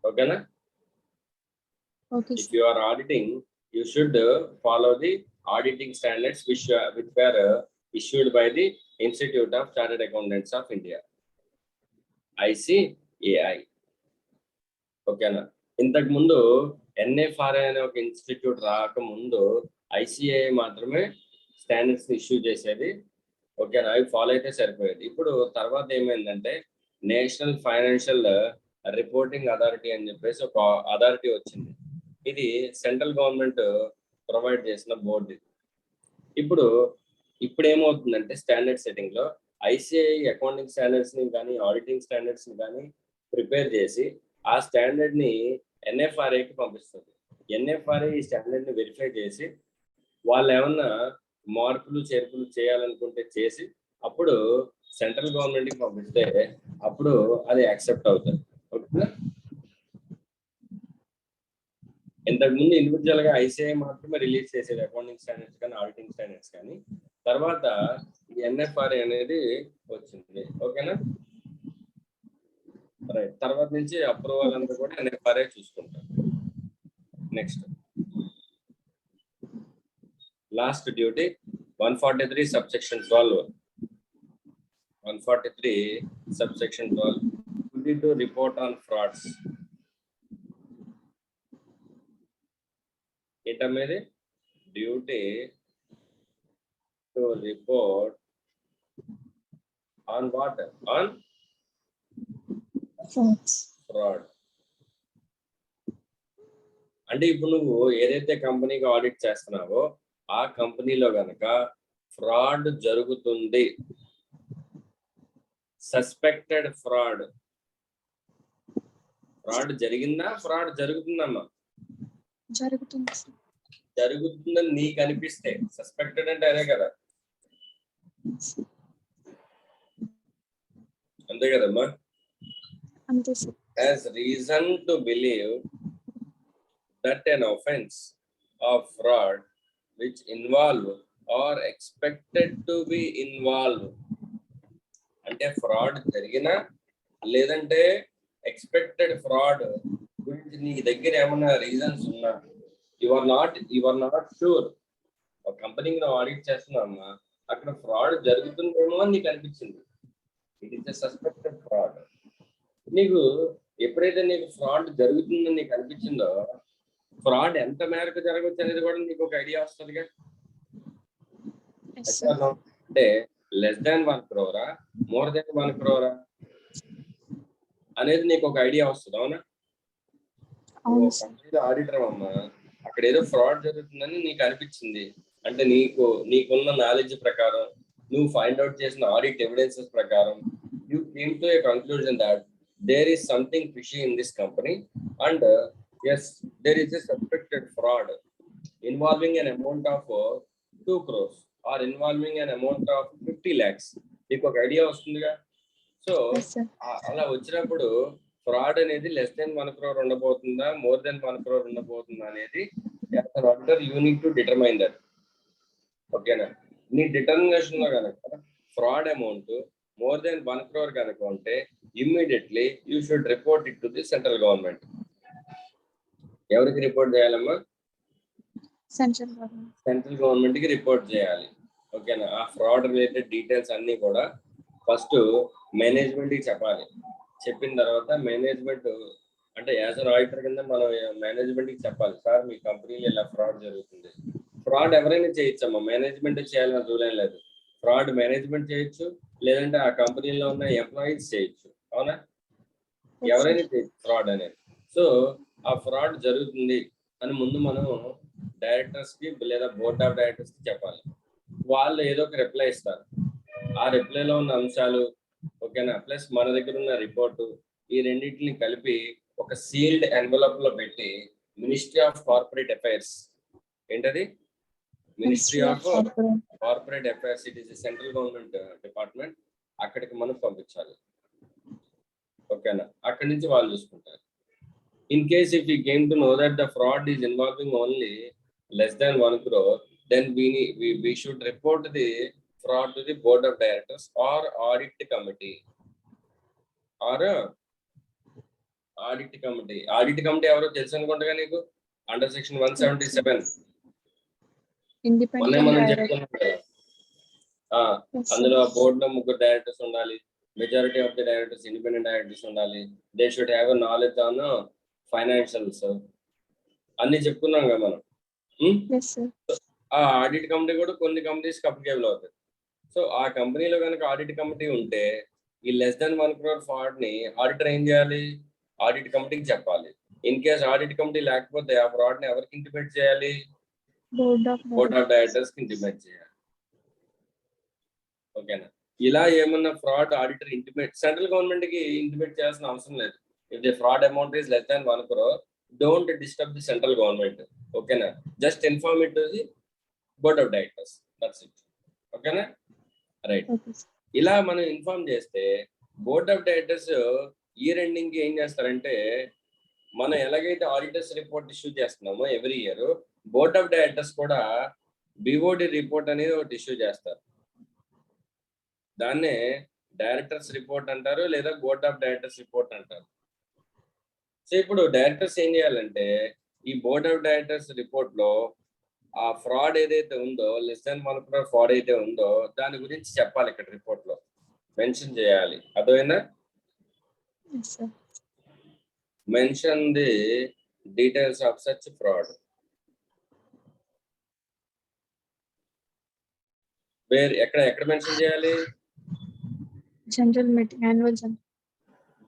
ఓకేనా? Okay If you are auditing, you should follow the auditing standards which were issued by the Institute of Chartered Accountants of India, ICAI. ఓకేనా? ఇంతకు ముందు NFRA అనే ఒక ఇన్స్టిట్యూట్ రాకముందు ICAI మాత్రమే స్టాండర్డ్స్ ఇష్యూ చేసేది. ఓకేనా? అవి ఫాలో అయితే సరిపోయేది. ఇప్పుడు తర్వాత ఏమైందంటే నేషనల్ ఫైనాన్షియల్ రిపోర్టింగ్ అథారిటీ అని చెప్పేసి ఒక అథారిటీ వచ్చింది. ఇది సెంట్రల్ గవర్నమెంట్ ప్రొవైడ్ చేసిన బోర్డు. ఇప్పుడు ఏమవుతుందంటే స్టాండర్డ్ సెట్టింగ్ లో ICAI అకౌంటింగ్ స్టాండర్డ్స్ ని కానీ ఆడిటింగ్ స్టాండర్డ్స్ ని కానీ ప్రిపేర్ చేసి ఆ స్టాండర్డ్ ని NFRAకి పంపిస్తుంది. NFRA ఈ స్టాండర్డ్ ని వెరిఫై చేసి వాళ్ళు ఏమన్నా మార్పులు చేర్పులు చేయాలనుకుంటే చేసి అప్పుడు సెంట్రల్ గవర్నమెంట్ కి పంపిస్తే అప్పుడు అది యాక్సెప్ట్ అవుతుంది. ఓకేనా? ఇంతకు ముందు ఇండివిజువల్ గా ICAI మాత్రమే రిలీజ్ చేసేది అకౌంటింగ్ స్టాండర్డ్స్ కానీ ఆడిటింగ్ స్టాండర్డ్స్ కానీ. తర్వాత ఈ NFRA అనేది వచ్చింది. ఓకేనా? రైట్. తర్వాత నుంచి అప్రూవల్ అంతా కూడా NFRA చూసుకుంటారు. Next, last duty 143 subsection 12. 143 subsection 12. Duty to report on frauds. ఏంటమ్మేది? Duty to report on what? On fraud. అంటే ఇప్పుడు నువ్వు ఏదైతే కంపెనీకి ఆడిట్ చేస్తున్నావో ఆ కంపెనీలో గనక ఫ్రాడ్ జరుగుతుంది, సస్పెక్టెడ్ ఫ్రాడ్ జరిగిందా, ఫ్రాడ్ జరుగుతుందమ్మా? జరుగుతుందని నీకు అనిపిస్తే సస్పెక్టెడ్ అంటే అదే కదా, అంతే కదమ్మా? అంతే sir. Has reason to believe that an offense of fraud which involve or expected to be involved, అంటే ఫ్రాడ్ జరిగినా లేదంటే ఎక్స్పెక్టెడ్ ఫ్రాడ్ గురించి నీ దగ్గర ఏమన్నా రీజన్స్ ఉన్నా, యు ఆర్ నాట్ షూర్. ఒక కంపెనీకి నువ్వు ఆడిట్ చేస్తున్నావమ్మా, అక్కడ ఫ్రాడ్ జరుగుతుందేమో అని నీకు అనిపించింది, it is a suspected fraud. నీకు ఎప్పుడైతే నీకు ఫ్రాడ్ జరుగుతుందని నీకు అనిపించిందో ఫ్రాడ్ ఎంత మేరకు జరగవచ్చు అనేది కూడా నీకు ఒక ఐడియా వస్తుందిగా. అంటే less than 1 crore, more than 1 crore అనేది నీకు ఒక ఐడియా వస్తుంది. అవునా? కంపెనీలో ఆడిటర్ అమ్మా, అక్కడ ఏదో ఫ్రాడ్ జరుగుతుందని నీకు అనిపించింది అంటే నీకున్న నాలెడ్జ్ ప్రకారం, నువ్వు ఫైండ్ అవుట్ చేసిన ఆడిట్ ఎవిడెన్సెస్ ప్రకారం you came to A conclusion that there is something fishy in this company and yes, there is a suspected fraud involving an amount of 2 crores or involving an amount of 50 lakhs. నీకు ఒక idea వస్తుందిగా. So అలా వచ్చినప్పుడు fraud అనేది less than 1 crore ఉండబోతుందా, more than 1 crore ఉండబోతుందా అనేది auditor you need to determine that. ఓకేనా? నీ డిటర్మినేషన్ లో కనుక fraud amount more than 1 crore కనుక ఉంటే immediately you should report it to the central government. ఎవరికి రిపోర్ట్ చేయాలమ్మా? సెంట్రల్ గవర్నమెంట్ కి రిపోర్ట్ చేయాలి. ఓకేనా? ఆ ఫ్రాడ్ రిలేటెడ్ డీటెయిల్స్ అన్ని కూడా ఫస్ట్ మేనేజ్మెంట్ కి చెప్పాలి. చెప్పిన తర్వాత మేనేజ్మెంట్ అంటే యాజ్ అన్ ఆడిటర్ కింద మనం మేనేజ్మెంట్ కి చెప్పాలి, సార్ మీ కంపెనీలో ఇలా ఫ్రాడ్ జరుగుతుంది. ఫ్రాడ్ ఎవరైనా చేయొచ్చమ్మా, మేనేజ్మెంట్ చేయాలని రూల్ ఏం లేదు. ఫ్రాడ్ మేనేజ్మెంట్ చేయొచ్చు, లేదంటే ఆ కంపెనీలో ఉన్న ఎంప్లాయీస్ చేయొచ్చు. అవునా? ఎవరైనా చేయొచ్చు ఫ్రాడ్ అనేది. సో ఆ ఫ్రాడ్ జరుగుతుంది అని ముందు మనం డైరెక్టర్స్ కి లేదా బోర్డ్ ఆఫ్ డైరెక్టర్స్ కి చెప్పాలి. వాళ్ళు ఏదో ఒక రిప్లై ఇస్తారు. ఆ రిప్లైలో ఉన్న అంశాలు ఓకేనా, ప్లస్ మన దగ్గర ఉన్న రిపోర్టు, ఈ రెండింటిని కలిపి ఒక సీల్డ్ ఎన్వలప్ లో పెట్టి మినిస్ట్రీ ఆఫ్ కార్పొరేట్ అఫైర్స్, ఏంటది ministry of corporate affairs, it is central government department, అక్కడికి మనం పంపించాలి. ఓకేనా, అక్కడి నుంచి వాళ్ళు చూసుకుంటారు. In case if we came to know that the fraud is involving only less than 1 crore, then we should report the fraud to the board of directors or audit committee. Audit committee ఎవరో తెలుసు అనుకుంటా నీకు, under section 177 మనం చెప్పుకున్నాం కదా. అందులో board లో 3 directors ఉండాలి, majority of the directors independent directors ఉండాలి, they should have knowledge on financials అన్ని చెప్పుకున్నాం కదా మనం. ఆ ఆడిట్ కమిటీ కూడా కొన్ని కంపెనీస్ అప్లికేబుల్ అవుతుంది. సో ఆ కంపెనీలో కనుక ఆడిట్ కమిటీ ఉంటే ఈ లెస్ దాన్ 1 crore ఫ్రాడ్ ని ఆడిటర్ ఏం చేయాలి, ఆడిట్ కమిటీకి చెప్పాలి. ఇన్ కేస్ ఆడిట్ కమిటీ లేకపోతే ఆ ఫ్రాడ్ ని ఎవరికి ఇంటిమేట్ చేయాలి, బోర్డ్ ఆఫ్ డైరెక్టర్స్ కి ఇంటిమేట్ చేయాలి. ఓకేనా, ఇలా ఏమన్నా fraud auditor intimate, central government కి ఇంటిమేట్ చేయాల్సిన అవసరం లేదు. If the fraud amount is less than 1 crore, don't disturb the central government. Okay na, just inform it to the board of directors, that's it. Okay na, right. ఇలా మనం inform చేస్తే board of directors year ending కి ఏం చేస్తారంటే, మనం ఎలాగైతే auditors report issue చేస్తున్నామో every year, board of directors కూడా బిఓడి రిపోర్ట్ అనేది ఒకటి ఇష్యూ చేస్తారు. దాన్నే డైరెక్టర్స్ రిపోర్ట్ అంటారు, లేదా బోర్డ్ ఆఫ్ డైరెక్టర్స్ రిపోర్ట్ అంటారు. సో ఇప్పుడు డైరెక్టర్స్ ఏం చేయాలంటే, ఈ బోర్డ్ ఆఫ్ డైరెక్టర్స్ రిపోర్ట్ లో ఆ ఫ్రాడ్ ఏదైతే ఉందో, లెస్ దాన్ 1 crore ఫ్రాడ్ అయితే ఉందో దాని గురించి చెప్పాలి, ఇక్కడ రిపోర్ట్ లో మెన్షన్ చేయాలి. అదేనా, mention the details of such fraud. ఎక్కడ మెన్షన్ చేయాలి, general meeting, annual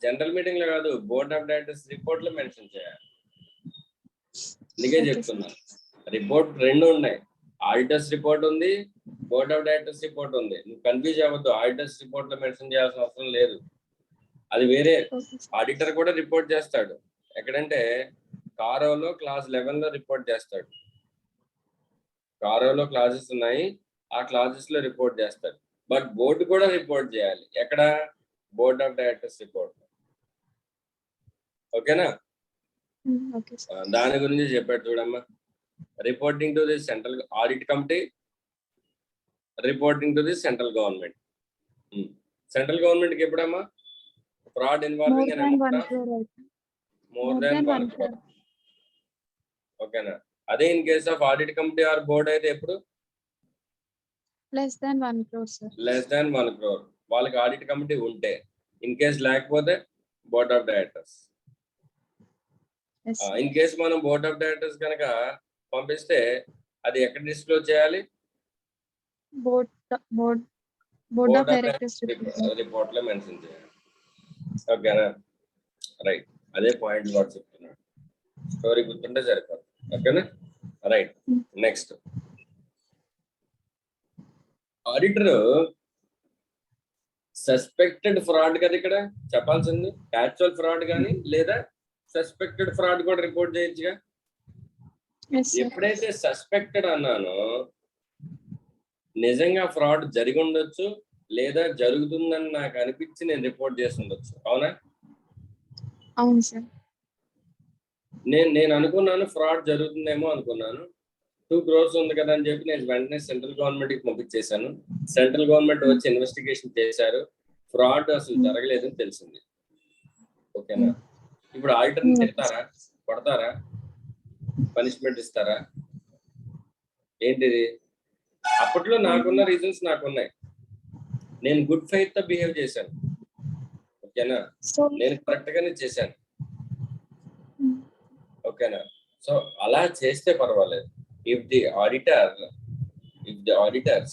general meeting లో కాదు, బోర్డ్ ఆఫ్ డైరెక్టర్స్ రిపోర్ట్ లో మెన్షన్ చేయాలి. అందుకే చెప్తున్నాను, రిపోర్ట్ 2 ఉన్నాయి, ఆడిటర్స్ రిపోర్ట్ ఉంది, బోర్డ్ ఆఫ్ డైరెక్టర్స్ రిపోర్ట్ ఉంది. నువ్వు కన్ఫ్యూజ్ అవ్వద్దు, ఆడిటర్స్ రిపోర్ట్ లో మెన్షన్ చేయాల్సిన అవసరం లేదు, అది వేరే. ఆడిటర్ కూడా రిపోర్ట్ చేస్తాడు, ఎక్కడంటే కారోలో క్లాస్ 11 లో రిపోర్ట్ చేస్తాడు. కారోలో క్లాసెస్ ఉన్నాయి, ఆ క్లాసెస్ లో రిపోర్ట్ చేస్తాడు. బట్ బోర్డు కూడా రిపోర్ట్ చేయాలి, ఎక్కడ, బోర్డ్ ఆఫ్ డైరెక్టర్స్ రిపోర్ట్. ఓకేనా, దాని గురించి చెప్పాడు చూడమ్మా. Reporting to the central audit committee, reporting to the central government. Central government కి ఎప్పుడమ్మా fraud involving more than 1 crore. ఓకేనా, అదే in case of audit committee or board అయితే ఎప్పుడు, less than 1 crore sir. Less than 1 crore వాళ్ళకి audit committee ఉంటే. In case లేకపోతే board of directors. In case మనం బోర్డ్ ఆఫ్ డైరెక్టర్స్ కనుక పంపిస్తే అది ఎక్కడ డిస్క్లోజ్ చేయాలి, బోర్డ్ ఆఫ్ డైరెక్టర్స్ రిపోర్ట్ లో మెన్షన్ చేయాలి. ఓకేనా, రైట్, అదే పాయింట్ వాడు చెప్తున్నాడు, స్టోరీ గుర్తుంటే సరిపోతుంది. ఓకేనా, right. Next, auditor suspected fraud కదా ఇక్కడ చెప్పాల్సింది, యాక్చువల్ ఫ్రాడ్ కానీ లేదా సస్పెక్టెడ్ ఫ్రాడ్ కూడా రిపోర్ట్ చేయొచ్చుగా. ఎప్పుడైతే సస్పెక్టెడ్ అన్నానో నిజంగా ఫ్రాడ్ జరిగి ఉండొచ్చు, లేదా జరుగుతుందని నాకు అనిపించి నేను రిపోర్ట్ చేసి ఉండొచ్చు. అవునా, అవును సార్. నేను అనుకున్నాను ఫ్రాడ్ జరుగుతుందేమో అనుకున్నాను, 2 crores ఉంది కదా అని చెప్పి నేను వెంటనే సెంట్రల్ గవర్నమెంట్ కి పంపించేశాను. సెంట్రల్ గవర్నమెంట్ వచ్చి ఇన్వెస్టిగేషన్ చేశారు, ఫ్రాడ్ అసలు జరగలేదని తెలిసింది. ఓకేనా, ఇప్పుడు ఆడిటర్ని తిడతారా, కొడతారా, పనిష్మెంట్ ఇస్తారా, ఏంటిది? అప్పట్లో నాకున్న రీజన్స్ నాకున్నాయి, నేను గుడ్ ఫెయిత్ తో బిహేవ్ చేశాను. ఓకేనా, నేను కరెక్ట్ గానే చేశాను. ఓకేనా, సో అలా చేస్తే పర్వాలేదు. If the auditors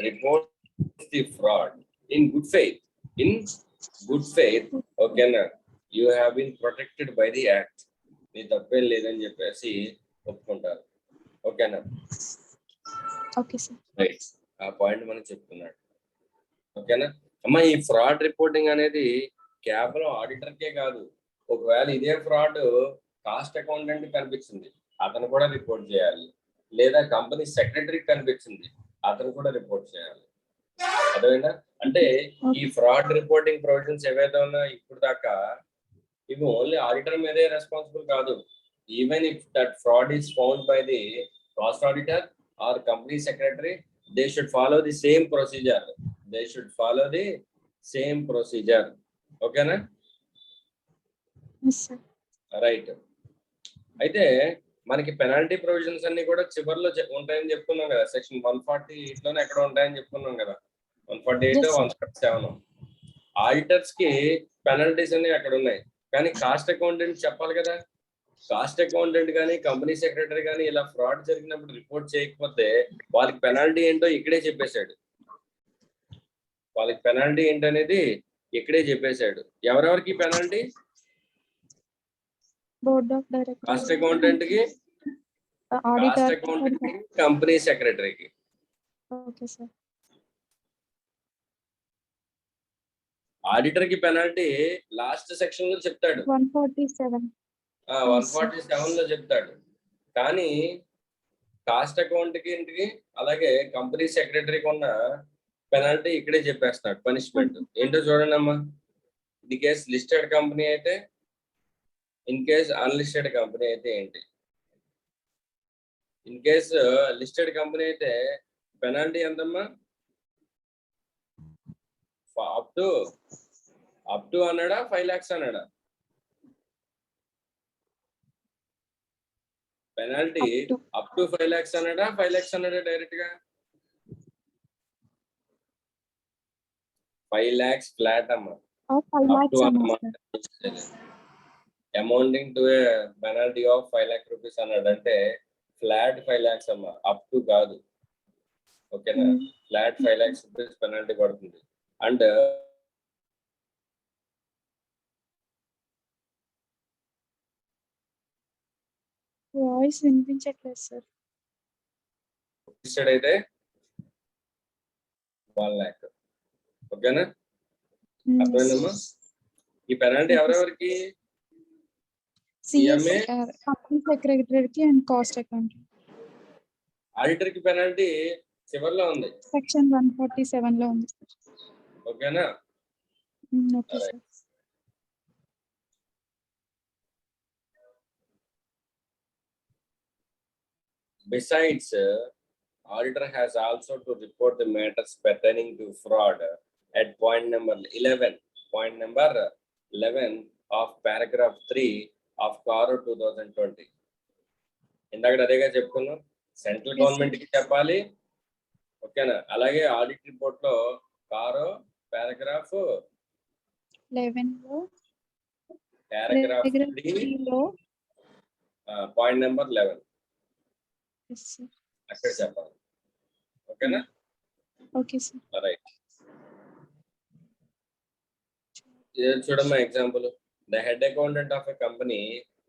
report the fraud in good faith, okay na, you have been protected by the act. నీ తప్పే లేదని చెప్పేసి ఒప్పుకుంటారు. ఓకేనా, ఓకే సార్, రైట్, ఆ పాయింట్ మనం చెప్తున్నాడు. ఓకేనా, అమ్మ ఈ ఫ్రాడ్ రిపోర్టింగ్ అనేది కేవలం ఆడిటర్కే కాదు. ఒకవేళ ఇదే ఫ్రాడ్ కాస్ట్ అకౌంటెంట్ కనిపించింది, అతను కూడా రిపోర్ట్ చేయాలి. లేదా కంపెనీ సెక్రటరీకి కనిపించింది, అతను కూడా రిపోర్ట్ చేయాలి. అర్థమైందా? అంటే ఈ ఫ్రాడ్ రిపోర్టింగ్ ప్రొవిజన్స్ ఏవైతే ఉన్నాయో ఇప్పుడు దాకా ఇవి ఓన్లీ ఆడిటర్ మీదే రెస్పాన్సిబుల్ కాదు. Even if that fraud is found by the cost auditor or company secretary, they should follow the same procedure. ఓకేనా? రైట్. అయితే మనకి పెనాల్టీ ప్రొవిజన్స్ అన్ని కూడా చివరిలో ఉంటాయని చెప్పుకున్నాం కదా, సెక్షన్ 148 లోనే ఎక్కడ ఉంటాయని చెప్పుకున్నాం కదా, 148 147. ఆడిటర్స్ కి పెనాల్టీస్ అన్ని అక్కడ ఉన్నాయి, కానీ కాస్ట్ అకౌంటెంట్ చెప్పాలి కదా. కాస్ట్ అకౌంటెంట్ కానీ కంపెనీ సెక్రటరీ కానీ ఇలా ఫ్రాడ్ జరిగినప్పుడు రిపోర్ట్ చేయకపోతే వాళ్ళకి పెనాల్టీ ఏంటో ఇక్కడే చెప్పేశాడు. ఎవరెవరికి penalty? Board of directors, cost accountant కి, కంపెనీ సెక్రటరీకి. Okay sir. ఆడిటర్ కి పెనాల్టీ లాస్ట్ సెక్షన్ లో చెప్తాడు, 147. 147 లో చెప్తాడు. కానీ కాస్ట్ అకౌంటెంట్ కి అలాగే కంపెనీ సెక్రటరీకి ఉన్న పెనాల్టీ ఇక్కడే చెప్పేస్తున్నాడు. పనిష్మెంట్ ఏంటో చూడండి అమ్మా. ఇది కేస్ లిస్టెడ్ కంపెనీ అయితే, ఇన్ కేస్ అన్లిస్టెడ్ కంపెనీ అయితే ఏంటి? ఇన్ కేస్ లిస్టెడ్ కంపెనీ అయితే పెనాల్టీ ఎంతమ్మా? అప్ టు అన్నాడా, 5 lakhs అన్నాడా? పెనాల్టీ అప్ టు 5 lakhs అన్నాడా, 5 lakhs అన్నాడా డైరెక్ట్ గా? 5 lakhs ఫ్లాట్ అమ్మా. Amounting to A penalty of 5 lakh rupees అన్నాడు అంటే ఫ్లాట్ 5 lakhs అమ్మా, అప్ టు కాదు. ఓకేనా? ఫ్లాట్ 5 lakhs rupees పెనాల్టీ పడుతుంది. అండ్ వాయిస్ వినిపించట్లేదు సార్. అయితే 1 lakh. ఓకేనా? అర్థమైందమ్మా? ఈ పెనాల్టీ ఎవరెవరికి? సిఎస్ఏ, కంపెనీ సెక్రటరీకి అండ్ కాస్ట్ అకౌంటెంట్. ఆడిటర్ కి పెనాల్టీ చివర్లో ఉంది, సెక్షన్ 147 లో ఉంది. ఓకేనా? Okay sir. Besides, auditor has also to report the matters pertaining to fraud at point number 11 of paragraph 3 of CARO 2020. ఇందాక అదేగా చెప్పుకున్నాం, సెంట్రల్ గవర్నమెంట్ కి చెప్పాలి. ఓకేనా? అలాగే ఆడిట్ రిపోర్ట్ లో CARO పారాగ్రాఫ్ 11 లో, పారాగ్రాఫ్ 3 లో పాయింట్ నెంబర్ 11 అక్కడ చెప్పాలి. ఓకేనా? Okay sir. రైట్. చూడమ్మా example. The head accountant of a company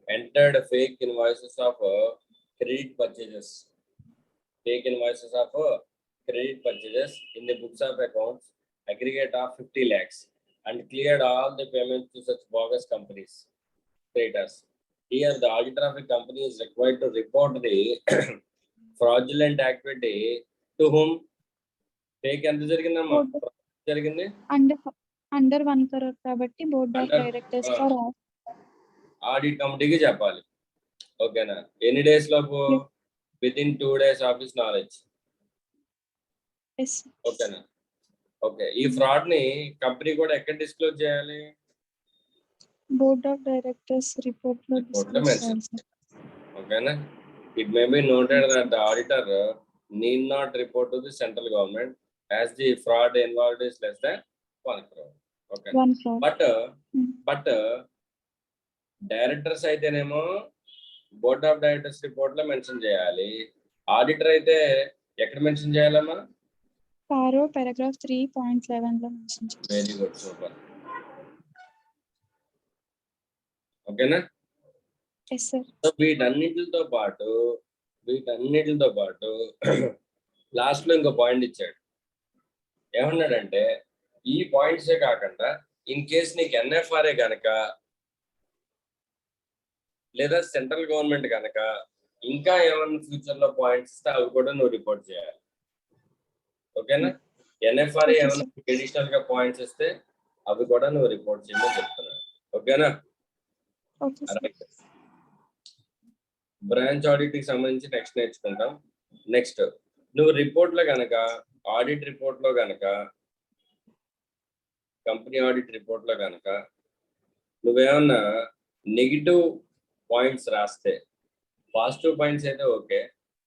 entered fake invoices of credit purchases in the books of accounts aggregate of 50 lakhs and cleared all the payments to such bogus companies creditors. Here the auditor of a company is required to report the fraudulent activity to whom? Fake ఎంత జరిగిందమ్మా? జరిగింది under 1 crore కాబట్టి board of directors for audit కమిటీకి చెప్పాలి. ఓకేనా? ఎన్ని days లోపు? With in 2 days office knowledge. ఓకేనా? ఓకే. ఈ ఫ్రాడ్ ని కంపెనీ కూడా ఎక్కడ డిస్క్లోజ్ చేయాలి? బోర్డ్ ఆఫ్ డైరెక్టర్స్ రిపోర్ట్ లో డిస్క్లోజ్ చేయాలి. ఓకేనా? It may be noted that the auditor need not report to the central government as the fraud involved is less than 1 crore. Okay. 1 crore. But directors అయితేనేమో board of directors report లో mention చేయాలి. Auditor అయితే ఎక్కడ mention చేయాలమ్మా? CARO paragraph 3.11 లో mention చేయాలి. Very good, super. ఓకేనా? yes sir. So వీటన్నిటితో పాటు లాస్ట్ లో ఇంకో పాయింట్ ఇచ్చాడు. ఏమన్నాడంటే ఈ పాయింట్సే కాకుండా ఇన్ కేస్ నీకు ఎన్ఎఫ్ఆర్ఏ కనుక లేదా సెంట్రల్ గవర్నమెంట్ కనుక ఇంకా ఏమైనా ఫ్యూచర్ లో పాయింట్స్ ఇస్తే అవి కూడా నువ్వు రిపోర్ట్ చేయాలి. ఓకేనా? ఎన్ఎఫ్ఆర్ఏ Okay, ఏమైనా అడిషనల్ గా పాయింట్స్ ఇస్తే అవి కూడా నువ్వు రిపోర్ట్ చేయమని చెప్తున్నాను. ఓకేనా? Okay, sir. బ్రాంచ్ ఆడిట్ కి సంబంధించి నెక్స్ట్ నేర్చుకుంటాం. నెక్స్ట్ నువ్వు రిపోర్ట్ లో కనుక ఆడిట్ రిపోర్ట్ లో కనుక కంపెనీ ఆడిట్ రిపోర్ట్ లో కనుక నువ్వేమన్నా నెగిటివ్ పాయింట్స్ రాస్తే, పాజిటివ్ పాయింట్స్ అయితే ఓకే.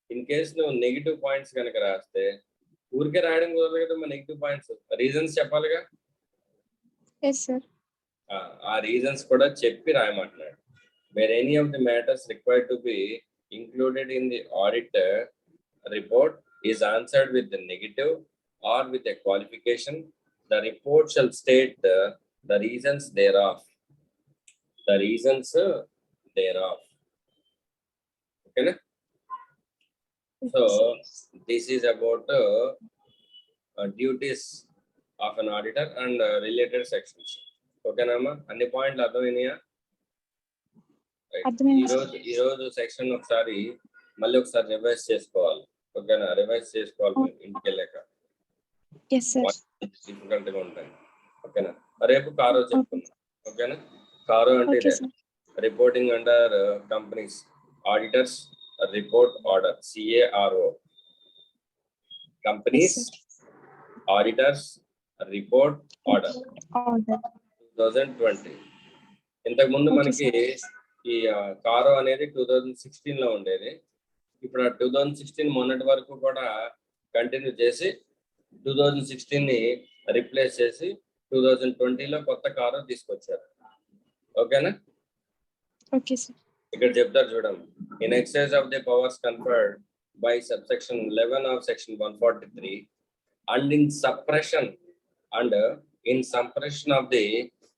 ఇన్ కేస్ నువ్వు నెగిటివ్ పాయింట్స్ కనుక రాస్తే ఊరికే రాయడం కుదరదు కదా, మా నెగిటివ్ పాయింట్స్ రీజన్స్ చెప్పాలిగా. Yes, sir. ఆ రీజన్స్ కూడా చెప్పి రాయమంటున్నాడు. where any of the matters required to be included in the audit report is answered with the negative or with a qualification, the report shall state the reasons thereof. The reasons thereof. Okay? So, this is about duties of an auditor and related sections. Okay, Nama? Any point అర్థమైనాయా? ఈ రోజు section ఒకసారి మళ్ళీ ఒకసారి revise చేసుకోవాలి. ఓకేనా? Revise చేసుకోవాలి ఇంటికి వెళ్ళాక. Yes, sir. డిఫికల్ట్ గా ఉంటాయి. ఓకేనా? రేపు కారో చెప్పుకుందాం. ఓకేనా? కారో అంటే Okay, sir. Reporting under companies auditor's report order, CARO. Companies auditor's report order Order. 2020. ఇంతకు ముందు Okay, మనకి ఈ కారో అనేది 2016 లో ఉండేది. ఇప్పుడు ఆ 2016 మొన్నటి వరకు కూడా కంటిన్యూ చేసి 2016 ని రిప్లేస్ చేసి 2020 లో కొత్త కారో తీసుకొచ్చారు. ఓకేనా? Okay, sir. ఇక్కడ చెప్తారు చూడండి. In exercise of the powers conferred by subsection 11 of section 143 and in supersession of the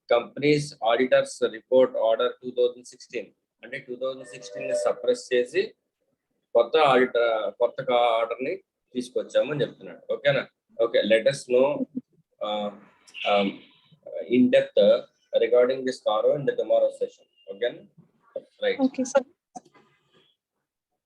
companies auditor's report order 2016. అంటే 2016 ని సప్రెస్ చేసి కొత్త ఆర్డర్ ని తీసుకొచ్చామని చెప్తున్నాడు. ఓకేనా? Okay, let us know in depth regarding this CARO in the tomorrow session. Okay, right? Okay, sir.